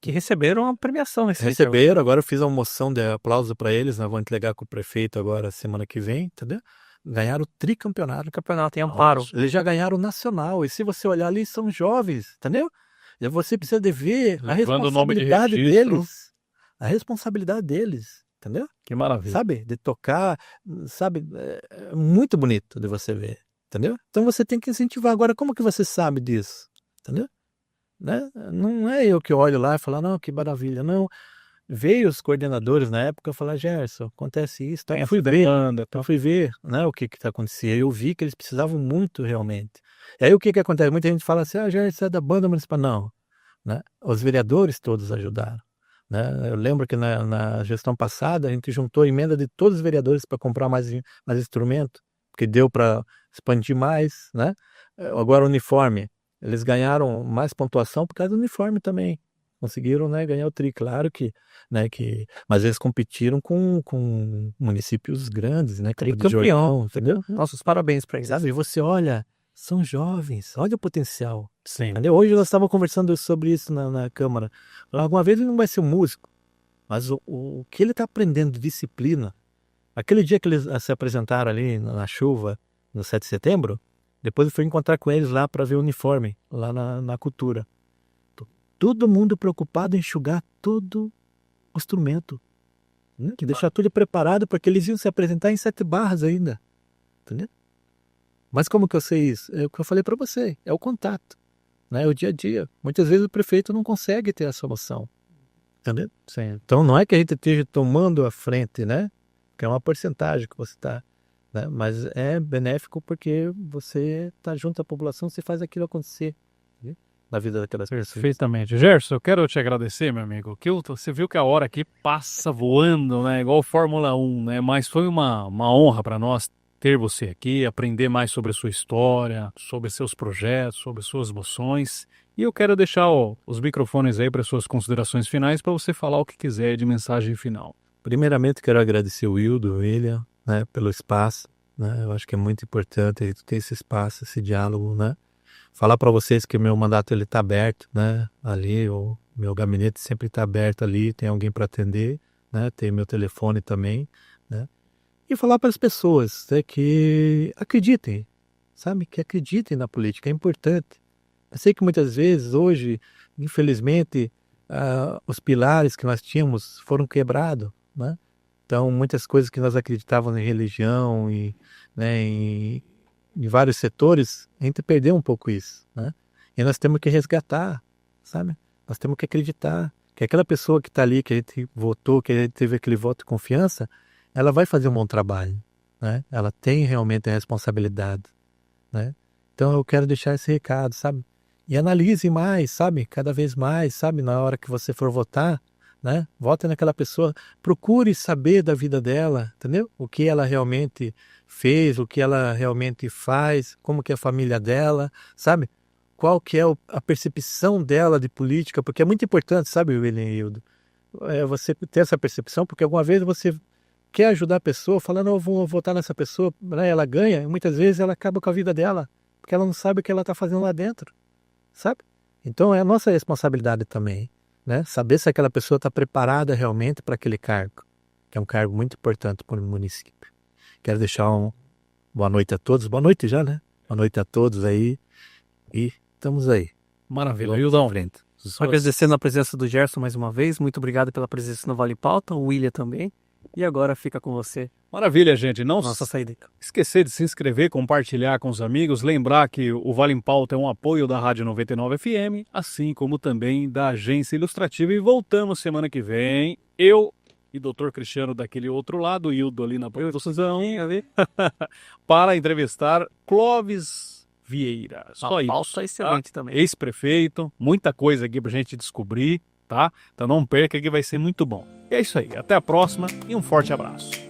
Que receberam a premiação nesse Receberam, agora eu fiz uma moção de aplauso para eles, nós vamos entregar com o prefeito agora semana que vem, entendeu? Ganharam o tricampeonato. O campeonato em Amparo. Eles já ganharam o nacional, e se você olhar ali, são jovens, entendeu? E você precisa de ver a Levando o nome de responsabilidade registro. deles. A responsabilidade deles, entendeu? Que maravilha. Sabe? De tocar, sabe? É muito bonito de você ver, entendeu? Então você tem que incentivar. Agora, como que você sabe disso? Entendeu? Né? Não é eu que olho lá e falo, não, que maravilha, não. Veio os coordenadores na época e falaram, Gerson, acontece isso, tá? Eu fui ver, né, o que está acontecendo. Eu vi que eles precisavam muito realmente. E aí o que acontece? Muita gente fala assim, Gerson, você é da banda municipal. Não, né? Os vereadores todos ajudaram, né? Eu lembro que na gestão passada a gente juntou a emenda de todos os vereadores para comprar mais instrumento, porque deu para expandir mais, né? Agora o uniforme, eles ganharam mais pontuação por causa do uniforme também. Conseguiram, né, ganhar o tri, claro que, né, mas eles competiram com municípios grandes, né, Tricampeão, entendeu? Nossos parabéns para eles. Sabe, e você olha, são jovens, olha o potencial. Sim. Entendeu? Hoje nós estávamos conversando sobre isso na Câmara. Alguma vez ele não vai ser um músico, mas o que ele está aprendendo de disciplina, aquele dia que eles se apresentaram ali na chuva, no 7 de setembro, depois eu fui encontrar com eles lá para ver o uniforme, lá na cultura. Todo mundo preocupado em enxugar todo o instrumento, né? Que deixar tudo preparado porque eles iam se apresentar em 7 barras ainda, entendeu? Mas como que eu sei isso? É o que eu falei para você, é o contato, né? É o dia a dia. Muitas vezes o prefeito não consegue ter a solução, entendeu? Sim. Então não é que a gente esteja tomando a frente, né? Que é uma porcentagem que você está, né? Mas é benéfico porque você está junto à população, você faz aquilo acontecer, né? Na vida daquelas pessoas. Perfeitamente. Gerson, eu quero te agradecer, meu amigo, que você viu que a hora aqui passa voando, né? Igual Fórmula 1, né? Mas foi uma honra para nós ter você aqui, aprender mais sobre a sua história, sobre seus projetos, sobre suas emoções. E eu quero deixar os microfones aí para suas considerações finais, para você falar o que quiser de mensagem final. Primeiramente, quero agradecer o Wildo, o William, né, pelo espaço, né? Eu acho que é muito importante a gente ter esse espaço, esse diálogo, né? Falar para vocês que o meu mandato ele está aberto, né? Ali, o meu gabinete sempre está aberto ali, tem alguém para atender, né? Tem meu telefone também, né? E falar para as pessoas, né, que acreditem, sabe? Que acreditem na política, é importante. Eu sei que muitas vezes, hoje, infelizmente, os pilares que nós tínhamos foram quebrados, né? Então, muitas coisas que nós acreditávamos em religião e, né, em vários setores, a gente perdeu um pouco isso, né? E nós temos que resgatar, sabe? Nós temos que acreditar que aquela pessoa que está ali, que a gente votou, que a gente teve aquele voto de confiança, ela vai fazer um bom trabalho, né? Ela tem realmente a responsabilidade, né? Então eu quero deixar esse recado, sabe? E analise mais, sabe? Cada vez mais, sabe? Na hora que você for votar, né? Vote naquela pessoa, procure saber da vida dela, entendeu? O que ela realmente fez, o que ela realmente faz, como que é a família dela, sabe? Qual que é a percepção dela de política, porque é muito importante, sabe, William e Hildo? Você ter essa percepção, porque alguma vez você quer ajudar a pessoa, falando, eu vou votar nessa pessoa, né? Ela ganha, e muitas vezes ela acaba com a vida dela, porque ela não sabe o que ela está fazendo lá dentro, sabe? Então é a nossa responsabilidade também, né? Saber se aquela pessoa está preparada realmente para aquele cargo, que é um cargo muito importante para o município. Quero deixar boa noite a todos, boa noite já, né? Boa noite a todos aí, e estamos aí. Maravilha, Hildão. Só agradecendo a presença do Gerson mais uma vez, muito obrigado pela presença no Vale Pauta, o William também. E agora fica com você. Maravilha, gente. Não Nossa saída. esquecer de se inscrever, compartilhar com os amigos, lembrar que o Vale em Pauta é um apoio da Rádio 99 FM, assim como também da Agência Ilustrativa. E voltamos semana que vem, eu e Dr. Cristiano daquele outro lado, Hildo ali na produção, para entrevistar Clóvis Vieira. Só isso. Pauta excelente também. Ex-prefeito, muita coisa aqui pra gente descobrir, tá? Então não perca que vai ser muito bom. E é isso aí, até a próxima e um forte abraço.